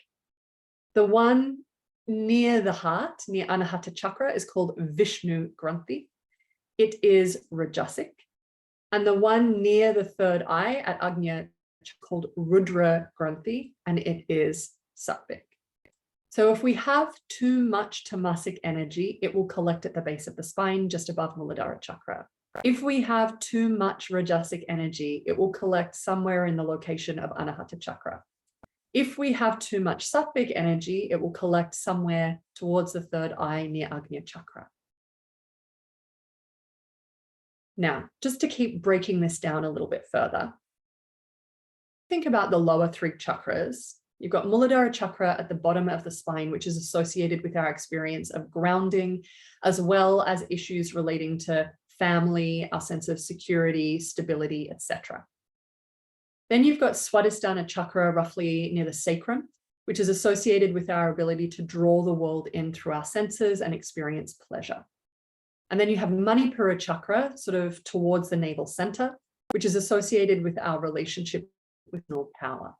The one near the heart, near Anahata chakra, is called Vishnu Granthi. It is rajasic. And the one near the 3rd eye at Agnya called Rudra Granthi, and it is sattvic. So if we have too much tamasic energy, it will collect at the base of the spine, just above Muladhara chakra. If we have too much rajasic energy, it will collect somewhere in the location of Anahata chakra. If we have too much sattvic energy, it will collect somewhere towards the third eye near Agnya chakra. Now, just to keep breaking this down a little bit further, think about the lower three chakras. You've got Muladhara chakra at the bottom of the spine, which is associated with our experience of grounding, as well as issues relating to family, our sense of security, stability, etc. Then you've got Swadhisthana chakra roughly near the sacrum, which is associated with our ability to draw the world in through our senses and experience pleasure. And then you have Manipura chakra, sort of towards the navel center, which is associated with our relationship with Lord power.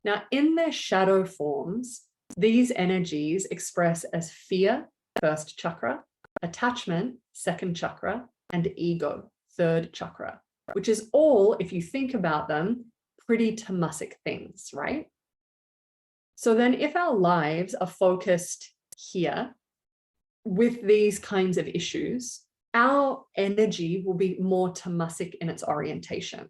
Now, in their shadow forms, these energies express as fear, first chakra, attachment, second chakra, and ego, third chakra, which is all, if you think about them, pretty tamasic things, right? So then if our lives are focused here with these kinds of issues, our energy will be more tamasic in its orientation.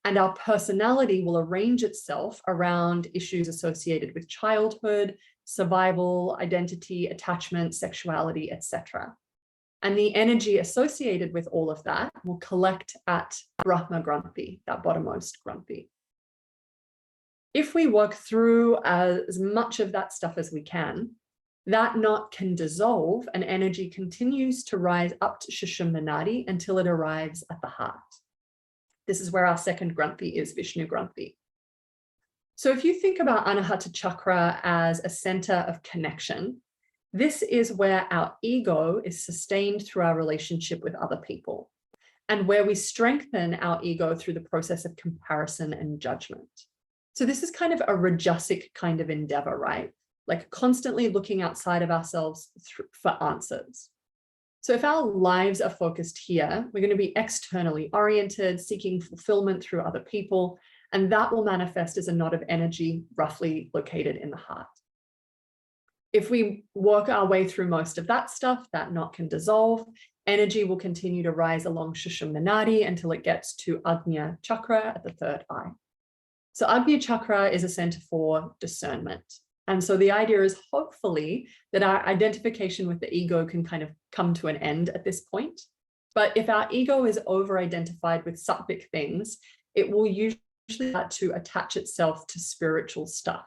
And our personality will arrange itself around issues associated with childhood, survival, identity, attachment, sexuality, etc. And the energy associated with all of that will collect at Brahma Granthi, that bottommost Granthi. If we work through as much of that stuff as we can, that knot can dissolve and energy continues to rise up to Sushumna Nadi until it arrives at the heart. This is where our second Granthi is, Vishnu Granthi. So if you think about Anahata chakra as a center of connection, this is where our ego is sustained through our relationship with other people, and where we strengthen our ego through the process of comparison and judgment. So this is kind of a rajasic kind of endeavor, right? Like constantly looking outside of ourselves for answers. So if our lives are focused here, we're going to be externally oriented, seeking fulfillment through other people, and that will manifest as a knot of energy roughly located in the heart. If we work our way through most of that stuff, that knot can dissolve. Energy will continue to rise along Sushumna Nadi until it gets to Agnya chakra at the third eye. So Agnya chakra is a center for discernment. And so the idea is hopefully that our identification with the ego can kind of come to an end at this point. But if our ego is over-identified with sattvic things, it will usually start to attach itself to spiritual stuff.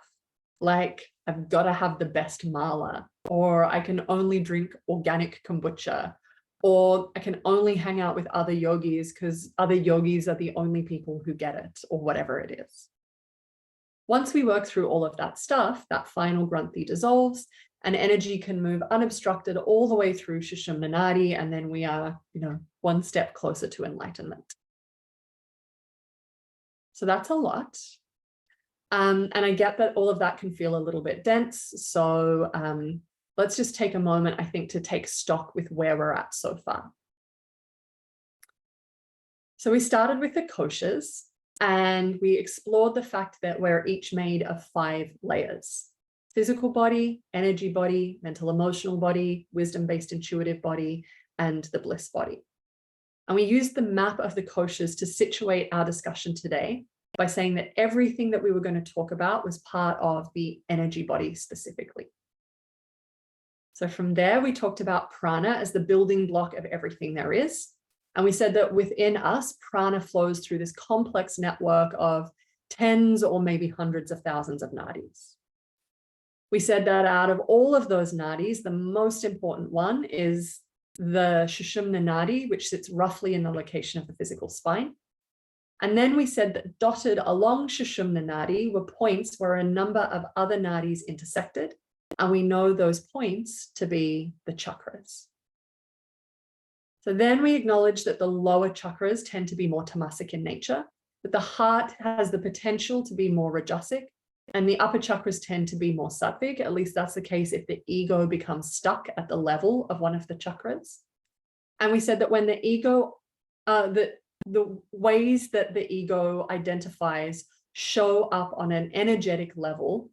Like, I've got to have the best mala, or I can only drink organic kombucha, or I can only hang out with other yogis because other yogis are the only people who get it, or whatever it is. Once we work through all of that stuff, that final Granthi dissolves and energy can move unobstructed all the way through Sushumna Nadi, and then we are, one step closer to enlightenment. So that's a lot. And I get that all of that can feel a little bit dense. So let's just take a moment, I think, to take stock with where we're at so far. So we started with the koshas. And we explored the fact that we're each made of 5 layers: physical body, energy body, mental emotional body, wisdom-based intuitive body, and the bliss body. And we used the map of the koshas to situate our discussion today by saying that everything that we were going to talk about was part of the energy body specifically. So from there, we talked about prana as the building block of everything there is. And we said that within us, prana flows through this complex network of tens or maybe hundreds of thousands of nadis. We said that out of all of those nadis, the most important one is the Sushumna Nadi, which sits roughly in the location of the physical spine. And then we said that dotted along Sushumna Nadi were points where a number of other nadis intersected, and we know those points to be the chakras. So then we acknowledge that the lower chakras tend to be more tamasic in nature, that the heart has the potential to be more rajasic, and the upper chakras tend to be more sattvic. At least that's the case if the ego becomes stuck at the level of one of the chakras. And we said that when the ego, that the ways that the ego identifies show up on an energetic level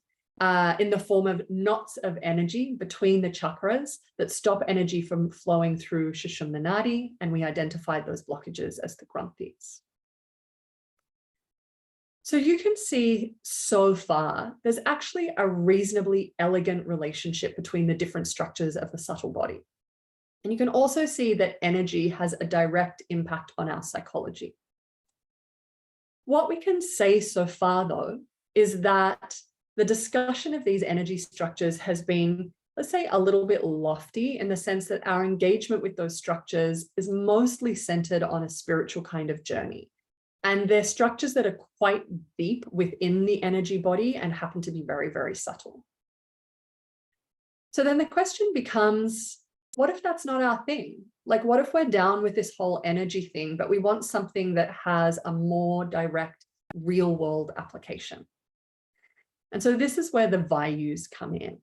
in the form of knots of energy between the chakras that stop energy from flowing through Sushumna Nadi, and we identified those blockages as the Granthis. So you can see so far, there's actually a reasonably elegant relationship between the different structures of the subtle body. And you can also see that energy has a direct impact on our psychology. What we can say so far, though, is that the discussion of these energy structures has been, let's say, a little bit lofty in the sense that our engagement with those structures is mostly centered on a spiritual kind of journey. And they're structures that are quite deep within the energy body and happen to be very, very subtle. So then the question becomes, what if that's not our thing? Like, what if we're down with this whole energy thing, but we want something that has a more direct real world application? And so this is where the Vayus come in.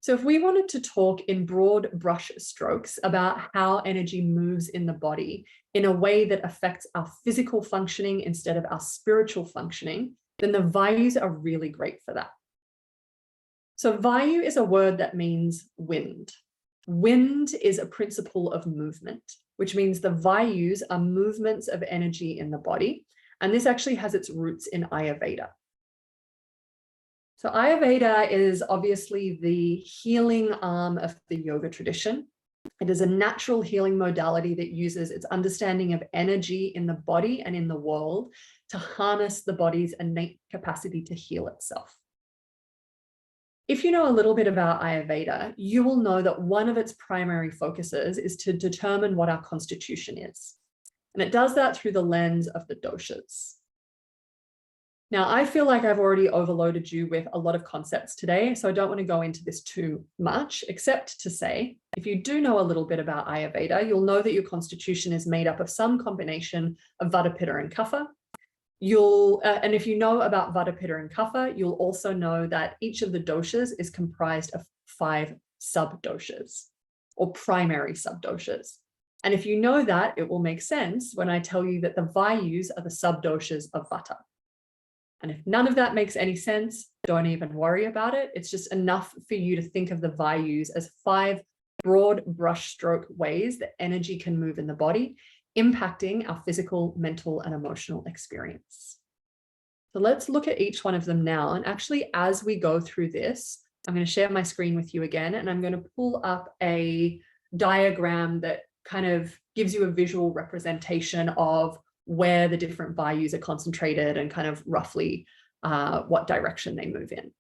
So if we wanted to talk in broad brush strokes about how energy moves in the body in a way that affects our physical functioning instead of our spiritual functioning, then the Vayus are really great for that. So Vayu is a word that means wind. Wind is a principle of movement, which means the Vayus are movements of energy in the body. And this actually has its roots in Ayurveda. So Ayurveda is obviously the healing arm of the yoga tradition. It is a natural healing modality that uses its understanding of energy in the body and in the world to harness the body's innate capacity to heal itself. If you know a little bit about Ayurveda, you will know that one of its primary focuses is to determine what our constitution is. And it does that through the lens of the doshas. Now, I feel like I've already overloaded you with a lot of concepts today, so I don't want to go into this too much, except to say, if you do know a little bit about Ayurveda, you'll know that your constitution is made up of some combination of Vata, Pitta, and Kapha. And if you know about Vata, Pitta, and Kapha, you'll also know that each of the doshas is comprised of 5 sub-doshas or primary sub-doshas. And if you know that, it will make sense when I tell you that the Vayus are the sub-doshas of Vata. And if none of that makes any sense, don't even worry about it. It's just enough for you to think of the Vayus as 5 broad brushstroke ways that energy can move in the body, impacting our physical, mental, and emotional experience. So let's look at each one of them now. And actually, as we go through this, I'm going to share my screen with you again, and I'm going to pull up a diagram that kind of gives you a visual representation of where the different Vayus are concentrated and kind of roughly what direction they move in.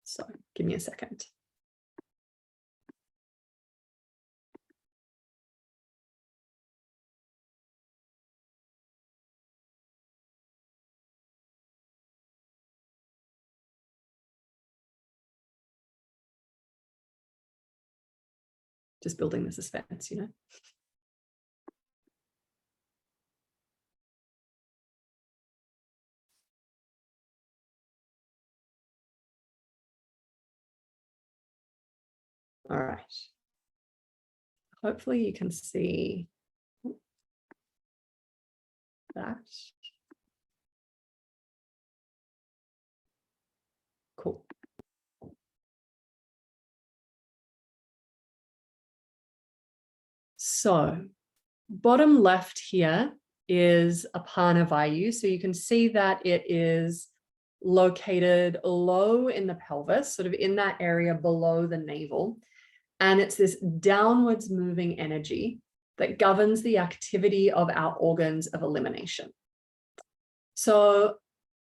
So give me a second. Just building the suspense, you know. All right. Hopefully you can see that. Cool. So bottom left here is Apana Vayu. So you can see that it is located low in the pelvis, sort of in that area below the navel. And it's this downwards moving energy that governs the activity of our organs of elimination. So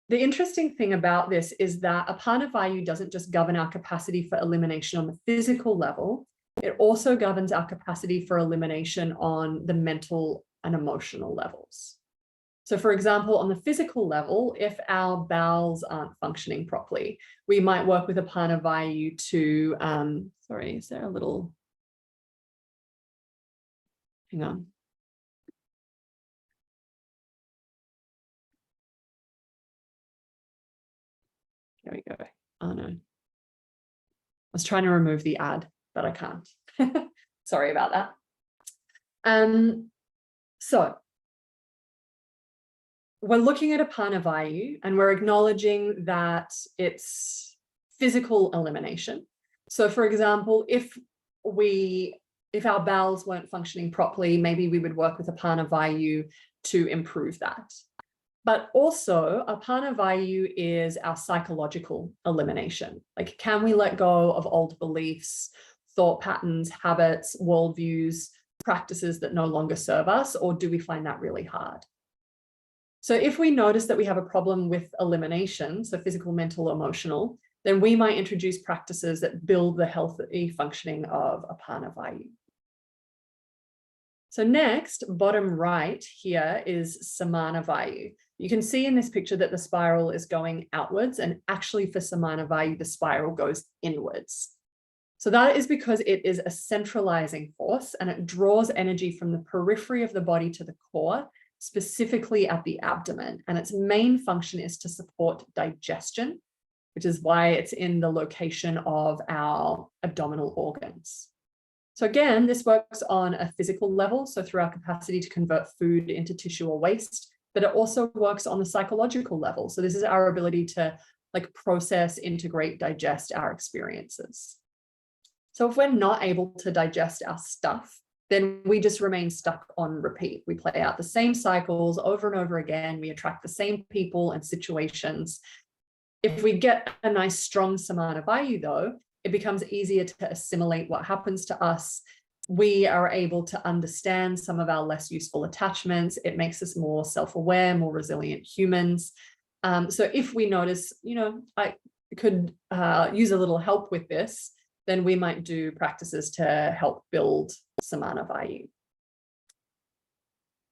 the interesting thing about this is that Apana Vayu doesn't just govern our capacity for elimination on the physical level, it also governs our capacity for elimination on the mental and emotional levels. So for example, on the physical level, if our bowels aren't functioning properly, we might work with Apana Vayu to, sorry, is there a little, hang on. There we go. Oh no. I was trying to remove the ad, but I can't. Sorry about that. So we're looking at Apana Vayu and we're acknowledging that it's physical elimination. So for example, if our bowels weren't functioning properly, maybe we would work with Apana Vayu to improve that. But also Apana Vayu is our psychological elimination. Like, can we let go of old beliefs, thought patterns, habits, worldviews, practices that no longer serve us, or do we find that really hard? So if we notice that we have a problem with elimination, so physical, mental, emotional, then we might introduce practices that build the healthy functioning of Apana Vayu. So next, bottom right here is Samana Vayu. You can see in this picture that the spiral is going outwards, and actually for Samana Vayu, the spiral goes inwards. So that is because it is a centralizing force and it draws energy from the periphery of the body to the core, specifically at the abdomen. And its main function is to support digestion, which is why it's in the location of our abdominal organs. So again, this works on a physical level, so through our capacity to convert food into tissue or waste, but it also works on the psychological level. So this is our ability to process, integrate, digest our experiences. So if we're not able to digest our stuff, then we just remain stuck on repeat. We play out the same cycles over and over again. We attract the same people and situations. If we get a nice strong Samana Vayu though, it becomes easier to assimilate what happens to us. We are able to understand some of our less useful attachments. It makes us more self-aware, more resilient humans. So if we notice, I could use a little help with this, then we might do practices to help build Samana Vayu.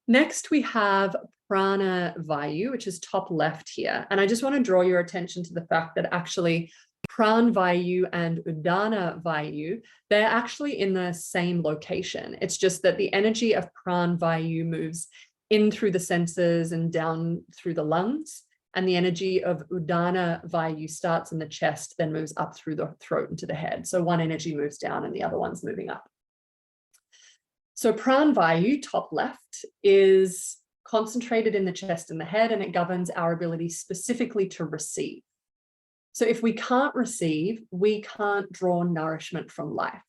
Next, we have Prana Vayu, which is top left here. And I just want to draw your attention to the fact that actually Pran Vayu and Udana Vayu, they're actually in the same location. It's just that the energy of Pran Vayu moves in through the senses and down through the lungs. And the energy of Udana Vayu starts in the chest, then moves up through the throat into the head. So one energy moves down and the other one's moving up. So Pran Vayu, top left, is concentrated in the chest and the head, and it governs our ability specifically to receive. So if we can't receive, we can't draw nourishment from life.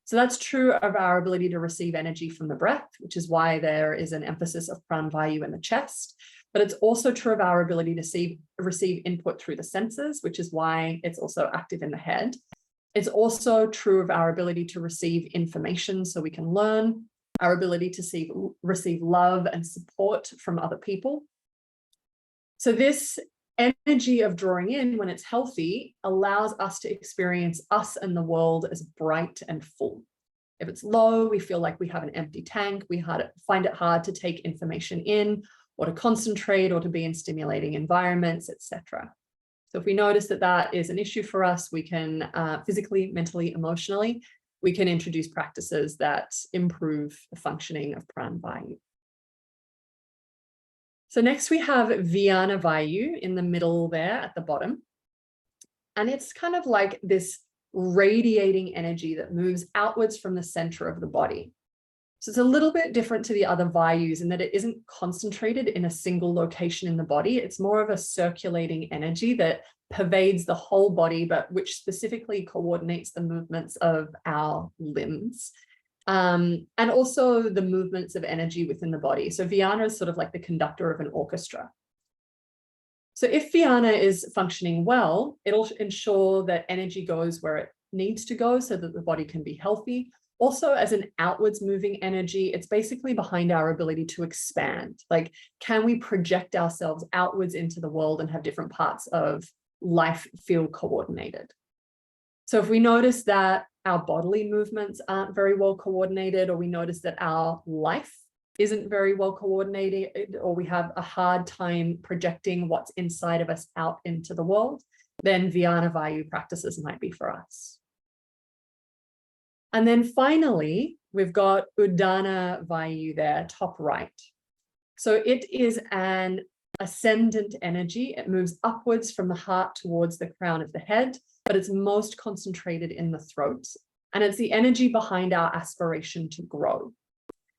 So that's true of our ability to receive energy from the breath, which is why there is an emphasis of Pran Vayu in the chest. But it's also true of our ability to receive input through the senses, which is why it's also active in the head. It's also true of our ability to receive information so we can learn, our ability to receive love and support from other people. So this energy of drawing in, when it's healthy, allows us to experience us and the world as bright and full. If it's low, we feel like we have an empty tank. We find it hard to take information in, or to concentrate, or to be in stimulating environments, etc. So if we notice that that is an issue for us, we can physically, mentally, emotionally, we can introduce practices that improve the functioning of Pran Vayu. So next we have Vyana Vayu in the middle there at the bottom. And it's kind of like this radiating energy that moves outwards from the center of the body. So it's a little bit different to the other Vayus in that it isn't concentrated in a single location in the body. It's more of a circulating energy that pervades the whole body, but which specifically coordinates the movements of our limbs. And also the movements of energy within the body. So Vyana is sort of like the conductor of an orchestra. So if Vyana is functioning well, it'll ensure that energy goes where it needs to go so that the body can be healthy. Also, as an outwards moving energy, it's basically behind our ability to expand. Like, can we project ourselves outwards into the world and have different parts of life feel coordinated? So if we notice that our bodily movements aren't very well coordinated, or we notice that our life isn't very well coordinated, or we have a hard time projecting what's inside of us out into the world, then Vyana Vayu practices might be for us. And then finally, we've got Udana Vayu there, top right. So it is an ascendant energy. It moves upwards from the heart towards the crown of the head, but it's most concentrated in the throat. And it's the energy behind our aspiration to grow.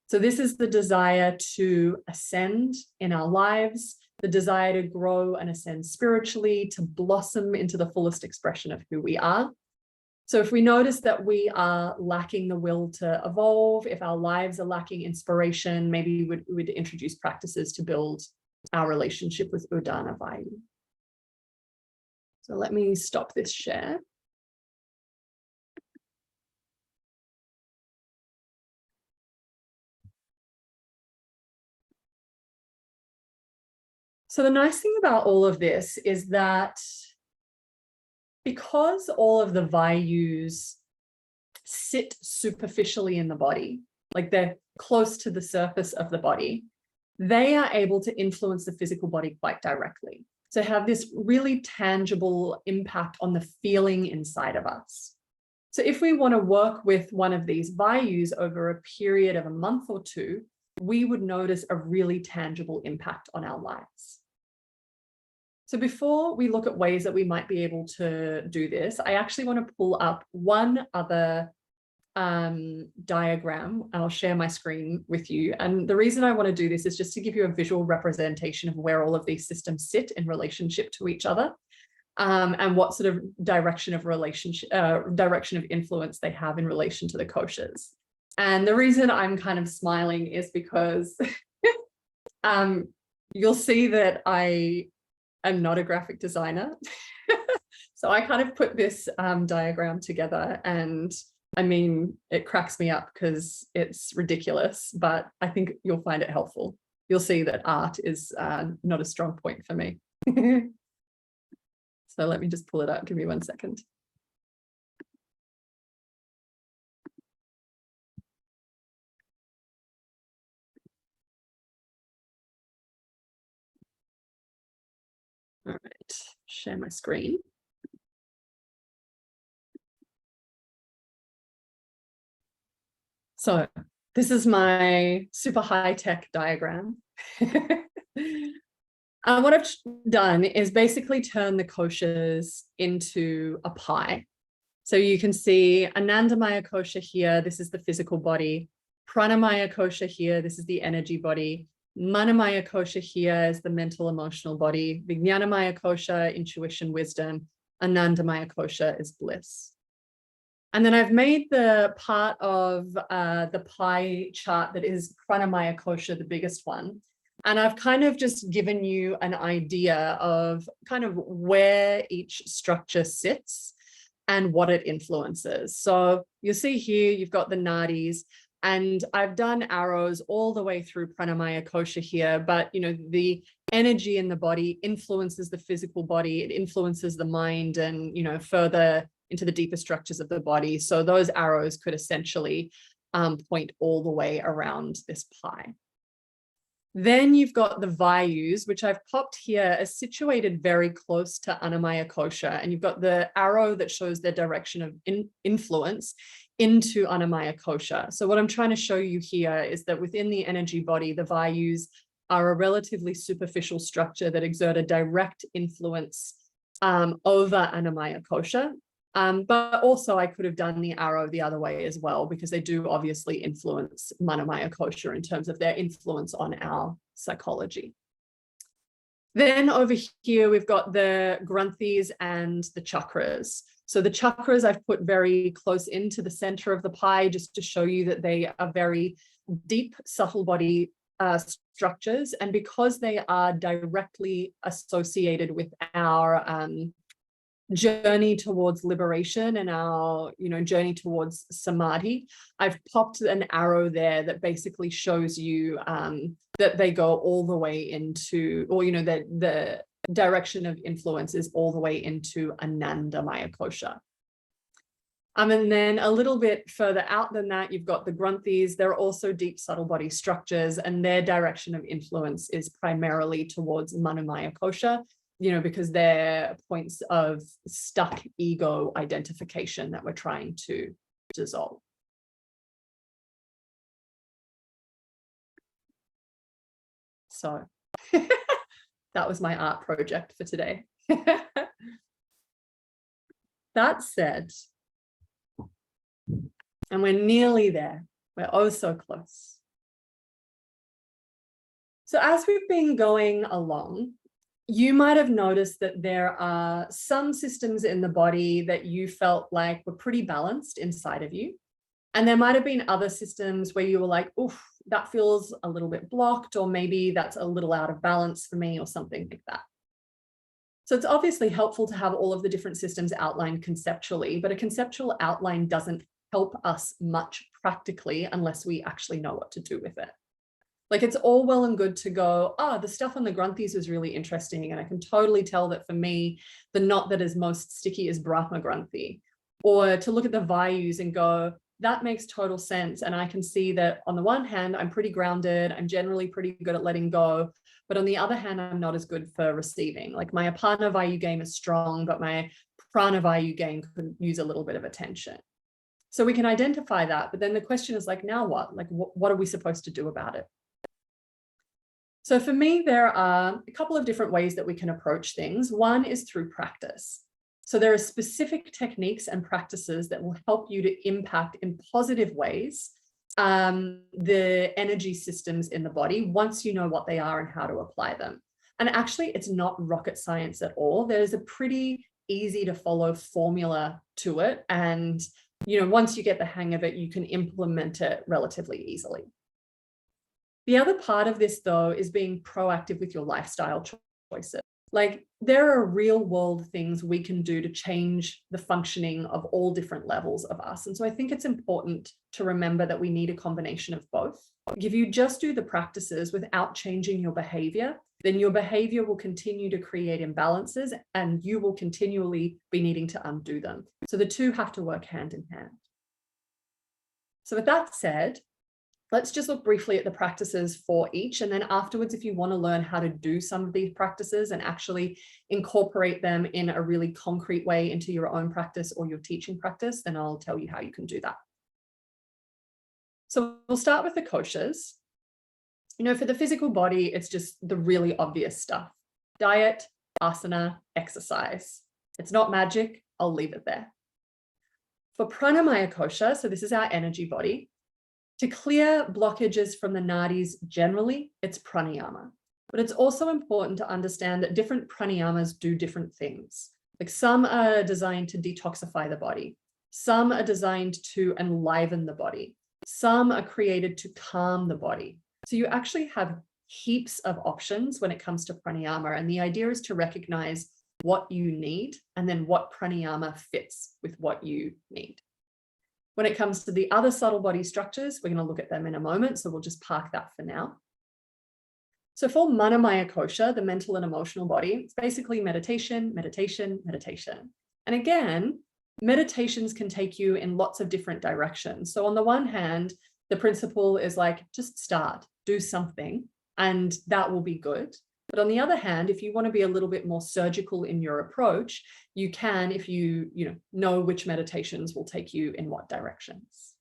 So this is the desire to ascend in our lives, the desire to grow and ascend spiritually, to blossom into the fullest expression of who we are. So if we notice that we are lacking the will to evolve, if our lives are lacking inspiration, maybe we would introduce practices to build our relationship with Udana Vayu. So let me stop this share. So the nice thing about all of this is that because all of the Vayus sit superficially in the body, like they're close to the surface of the body, they are able to influence the physical body quite directly. So have this really tangible impact on the feeling inside of us. So if we want to work with one of these Vayus over a period of a month or two, we would notice a really tangible impact on our lives. So before we look at ways that we might be able to do this, I actually want to pull up one other diagram. I'll share my screen with you. And the reason I want to do this is just to give you a visual representation of where all of these systems sit in relationship to each other, and what sort of direction of influence they have in relation to the koshas. And the reason I'm kind of smiling is because you'll see that I am not a graphic designer. So I kind of put this diagram together, and I mean, it cracks me up because it's ridiculous, but I think you'll find it helpful. You'll see that art is not a strong point for me. So let me just pull it up. Give me 1 second. All right, share my screen. So this is my super high-tech diagram. What I've done is basically turn the koshas into a pie. So you can see Anandamaya kosha here, this is the physical body. Pranamaya kosha here, this is the energy body. Manomaya kosha here is the mental, emotional body. Vijnanamaya kosha, intuition, wisdom. Anandamaya kosha is bliss. And then I've made the part of the pie chart that is Pranamaya kosha, the biggest one. And I've kind of just given you an idea of kind of where each structure sits and what it influences. So you'll see here, you've got the nadis, and I've done arrows all the way through Pranamaya kosha here, but you know, the energy in the body influences the physical body, it influences the mind, and you know, further into the deeper structures of the body. So those arrows could essentially point all the way around this pie. Then you've got the Vayus, which I've popped here, as situated very close to Annamaya kosha. And you've got the arrow that shows their direction of influence into Annamaya kosha. So what I'm trying to show you here is that within the energy body, the Vayus are a relatively superficial structure that exert a direct influence over Annamaya kosha. But also I could have done the arrow the other way as well, because they do obviously influence Manomaya kosha in terms of their influence on our psychology. Then over here, we've got the granthis and the chakras. So the chakras I've put very close into the center of the pie, just to show you that they are very deep, subtle body structures. And because they are directly associated with our journey towards liberation and our, you know, journey towards samadhi, I've popped an arrow there that basically shows you that they go all the way into, or, you know, that the direction of influence is all the way into Anandamaya kosha. And then a little bit further out than that, you've got the granthis. They're also deep, subtle body structures, and their direction of influence is primarily towards Manomaya kosha, you know, because they're points of stuck ego identification that we're trying to dissolve. So that was my art project for today. That said, and we're nearly there, we're oh so close. So as we've been going along, you might have noticed that there are some systems in the body that you felt like were pretty balanced inside of you. And there might have been other systems where you were like, oof, that feels a little bit blocked, or maybe that's a little out of balance for me, or something like that. So it's obviously helpful to have all of the different systems outlined conceptually, but a conceptual outline doesn't help us much practically unless we actually know what to do with it. Like, it's all well and good to go, oh, the stuff on the Granthis was really interesting. And I can totally tell that for me, the knot that is most sticky is Brahma Granthi. Or to look at the Vayus and go, that makes total sense. And I can see that on the one hand, I'm pretty grounded. I'm generally pretty good at letting go. But on the other hand, I'm not as good for receiving. Like, my Apana Vayu game is strong, but my Prana Vayu game could use a little bit of attention. So we can identify that. But then the question is like, now what? Like, what are we supposed to do about it? So for me, there are a couple of different ways that we can approach things. One is through practice. So there are specific techniques and practices that will help you to impact in positive ways the energy systems in the body once you know what they are and how to apply them. And actually, it's not rocket science at all. There's a pretty easy to follow formula to it. And once you get the hang of it, you can implement it relatively easily. The other part of this, though, is being proactive with your lifestyle choices. Like, there are real world things we can do to change the functioning of all different levels of us. And so I think it's important to remember that we need a combination of both. If you just do the practices without changing your behavior, then your behavior will continue to create imbalances and you will continually be needing to undo them. So the two have to work hand in hand. So with that said, let's just look briefly at the practices for each. And then afterwards, if you want to learn how to do some of these practices and actually incorporate them in a really concrete way into your own practice or your teaching practice, then I'll tell you how you can do that. So we'll start with the koshas. For the physical body, it's just the really obvious stuff. Diet, asana, exercise. It's not magic. I'll leave it there. For pranamaya kosha, so this is our energy body, to clear blockages from the nadis generally, it's pranayama. But it's also important to understand that different pranayamas do different things. Like, some are designed to detoxify the body. Some are designed to enliven the body. Some are created to calm the body. So you actually have heaps of options when it comes to pranayama. And the idea is to recognize what you need and then what pranayama fits with what you need. When it comes to the other subtle body structures, we're going to look at them in a moment, so we'll just park that for now. So for Manomaya Kosha, the mental and emotional body, it's basically meditation, meditation, meditation. And again, meditations can take you in lots of different directions. So on the one hand, the principle is like, just start, do something, and that will be good. But on the other hand, if you want to be a little bit more surgical in your approach, you can, if you know which meditations will take you in what directions.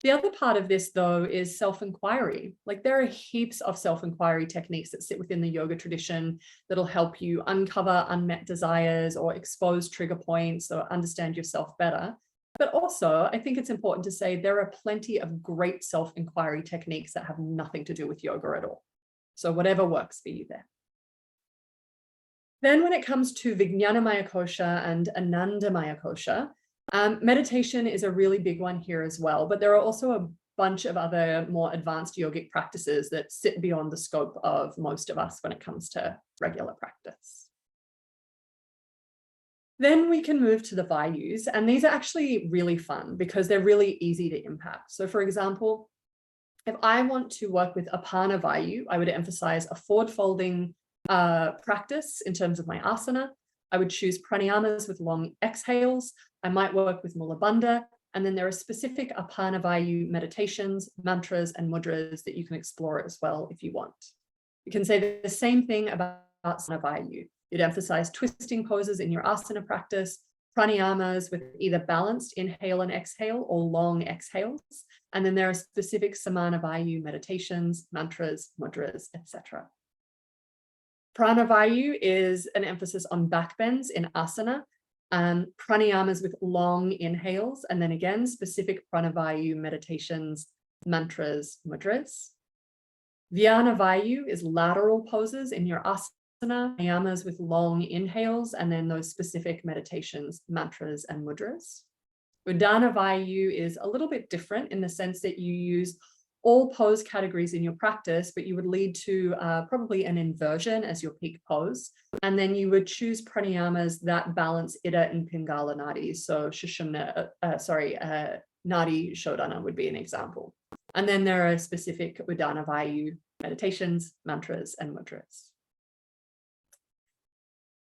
The other part of this, though, is self-inquiry. Like, there are heaps of self-inquiry techniques that sit within the yoga tradition that'll help you uncover unmet desires or expose trigger points or understand yourself better. But also, I think it's important to say there are plenty of great self-inquiry techniques that have nothing to do with yoga at all. So whatever works for you there. Then when it comes to Vijnanamaya Kosha and Anandamaya Kosha, meditation is a really big one here as well, but there are also a bunch of other more advanced yogic practices that sit beyond the scope of most of us when it comes to regular practice. Then we can move to the Vayus, and these are actually really fun because they're really easy to impact. So for example, if I want to work with Apana Vayu, I would emphasize a forward folding practice in terms of my asana. I would choose pranayamas with long exhales. I might work with Mula Bandha. And then there are specific Apana Vayu meditations, mantras, and mudras that you can explore as well if you want. You can say the same thing about Asana Vayu. You'd emphasize twisting poses in your asana practice, pranayamas with either balanced inhale and exhale or long exhales. And then there are specific Samana Vayu meditations, mantras, mudras, etc. Prana Vayu is an emphasis on back bends in asana, pranayamas with long inhales, and then again, specific Prana Vayu meditations, mantras, mudras. Vyana Vayu is lateral poses in your asana, pranayamas with long inhales, and then those specific meditations, mantras, and mudras. Udana Vayu is a little bit different in the sense that you use all pose categories in your practice, but you would lead to probably an inversion as your peak pose. And then you would choose pranayamas that balance Ida and Pingala nadis. So Sushumna, Nadi Shodhana would be an example. And then there are specific Udana Vayu meditations, mantras, and mudras.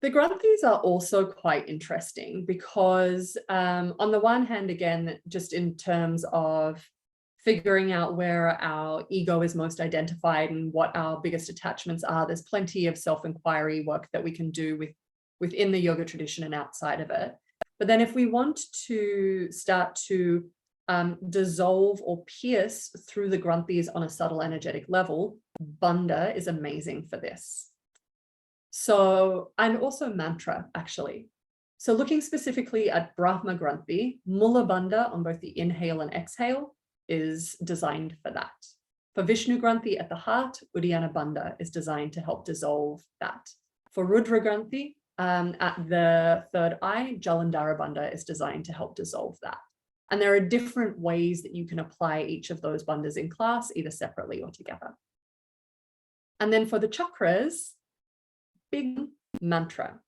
The Granthis are also quite interesting because on the one hand, again, just in terms of figuring out where our ego is most identified and what our biggest attachments are, there's plenty of self-inquiry work that we can do within the yoga tradition and outside of it. But then if we want to start to dissolve or pierce through the Granthis on a subtle energetic level, Bandha is amazing for this. So, and also mantra, actually. So looking specifically at Brahma Granthi, Mula Bandha on both the inhale and exhale is designed for that. For Vishnu Granthi at the heart, Uddiyana Bandha is designed to help dissolve that. For Rudra Granthi at the third eye, Jalandhara Bandha is designed to help dissolve that. And there are different ways that you can apply each of those bandhas in class, either separately or together. And then for the chakras, big mantra.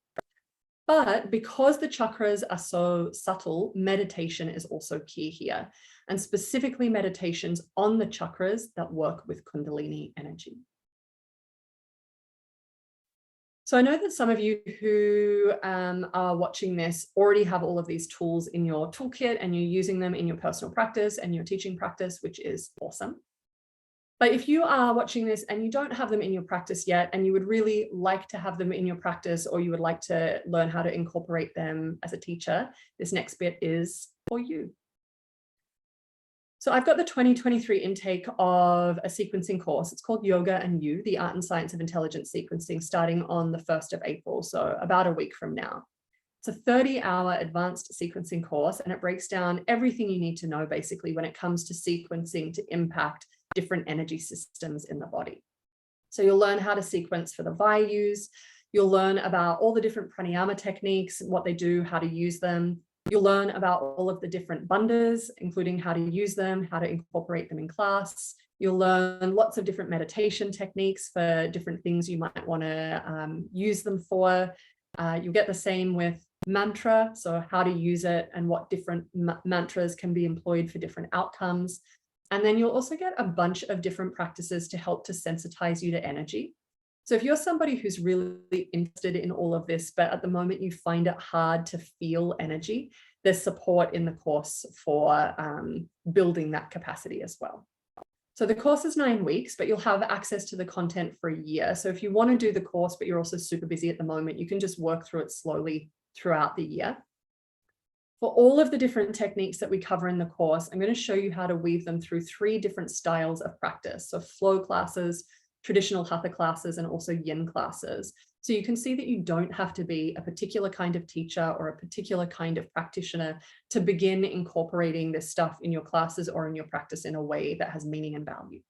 But because the chakras are so subtle, meditation is also key here, and specifically meditations on the chakras that work with Kundalini energy. So I know that some of you who are watching this already have all of these tools in your toolkit and you're using them in your personal practice and your teaching practice, which is awesome. But if you are watching this and you don't have them in your practice yet, and you would really like to have them in your practice, or you would like to learn how to incorporate them as a teacher, this next bit is for you. So I've got the 2023 intake of a sequencing course. It's called Yoga and You, the Art and Science of Intelligent Sequencing, starting on the 1st of April, so about a week from now. It's a 30-hour advanced sequencing course, and it breaks down everything you need to know, basically, when it comes to sequencing to impact different energy systems in the body. So you'll learn how to sequence for the Vayus. You'll learn about all the different pranayama techniques, what they do, how to use them. You'll learn about all of the different bandhas, including how to use them, how to incorporate them in class. You'll learn lots of different meditation techniques for different things you might want to use them for. You'll get the same with mantra, so how to use it and what different mantras can be employed for different outcomes. And then you'll also get a bunch of different practices to help to sensitize you to energy. So if you're somebody who's really interested in all of this, but at the moment you find it hard to feel energy, there's support in the course for building that capacity as well. So the course is 9 weeks, but you'll have access to the content for a year. So if you want to do the course, but you're also super busy at the moment, you can just work through it slowly throughout the year. For all of the different techniques that we cover in the course, I'm going to show you how to weave them through 3 different styles of practice. So flow classes, traditional hatha classes, and also yin classes. So you can see that you don't have to be a particular kind of teacher or a particular kind of practitioner to begin incorporating this stuff in your classes or in your practice in a way that has meaning and value.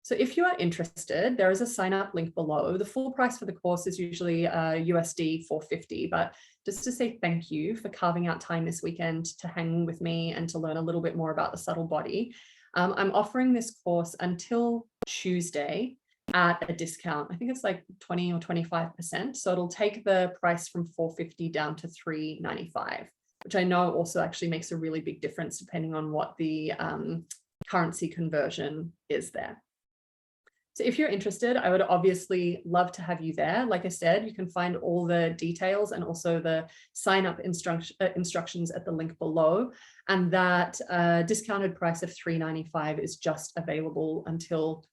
So if you are interested, there is a sign up link below. The full price for the course is usually USD 450, but just to say thank you for carving out time this weekend to hang with me and to learn a little bit more about the subtle body. I'm offering this course until Tuesday at a discount. I think it's like 20 or 25%. So it'll take the price from 450 down to 395, which I know also actually makes a really big difference depending on what the currency conversion is there. So if you're interested, I would obviously love to have you there. Like I said, you can find all the details and also the sign up instructions at the link below. And that discounted price of $395 is just available until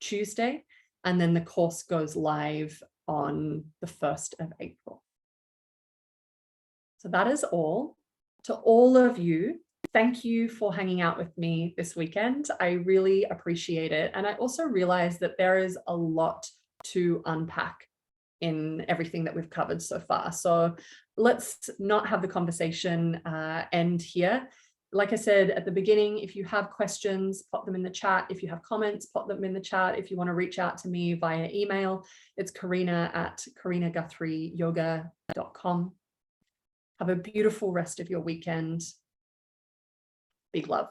Tuesday. And then the course goes live on the 1st of April. So that is all. To all of you, thank you for hanging out with me this weekend. I really appreciate it. And I also realize that there is a lot to unpack in everything that we've covered so far. So let's not have the conversation end here. Like I said at the beginning, if you have questions, pop them in the chat. If you have comments, pop them in the chat. If you want to reach out to me via email, it's karina@karinaguthrieyoga.com. Have a beautiful rest of your weekend. Big love.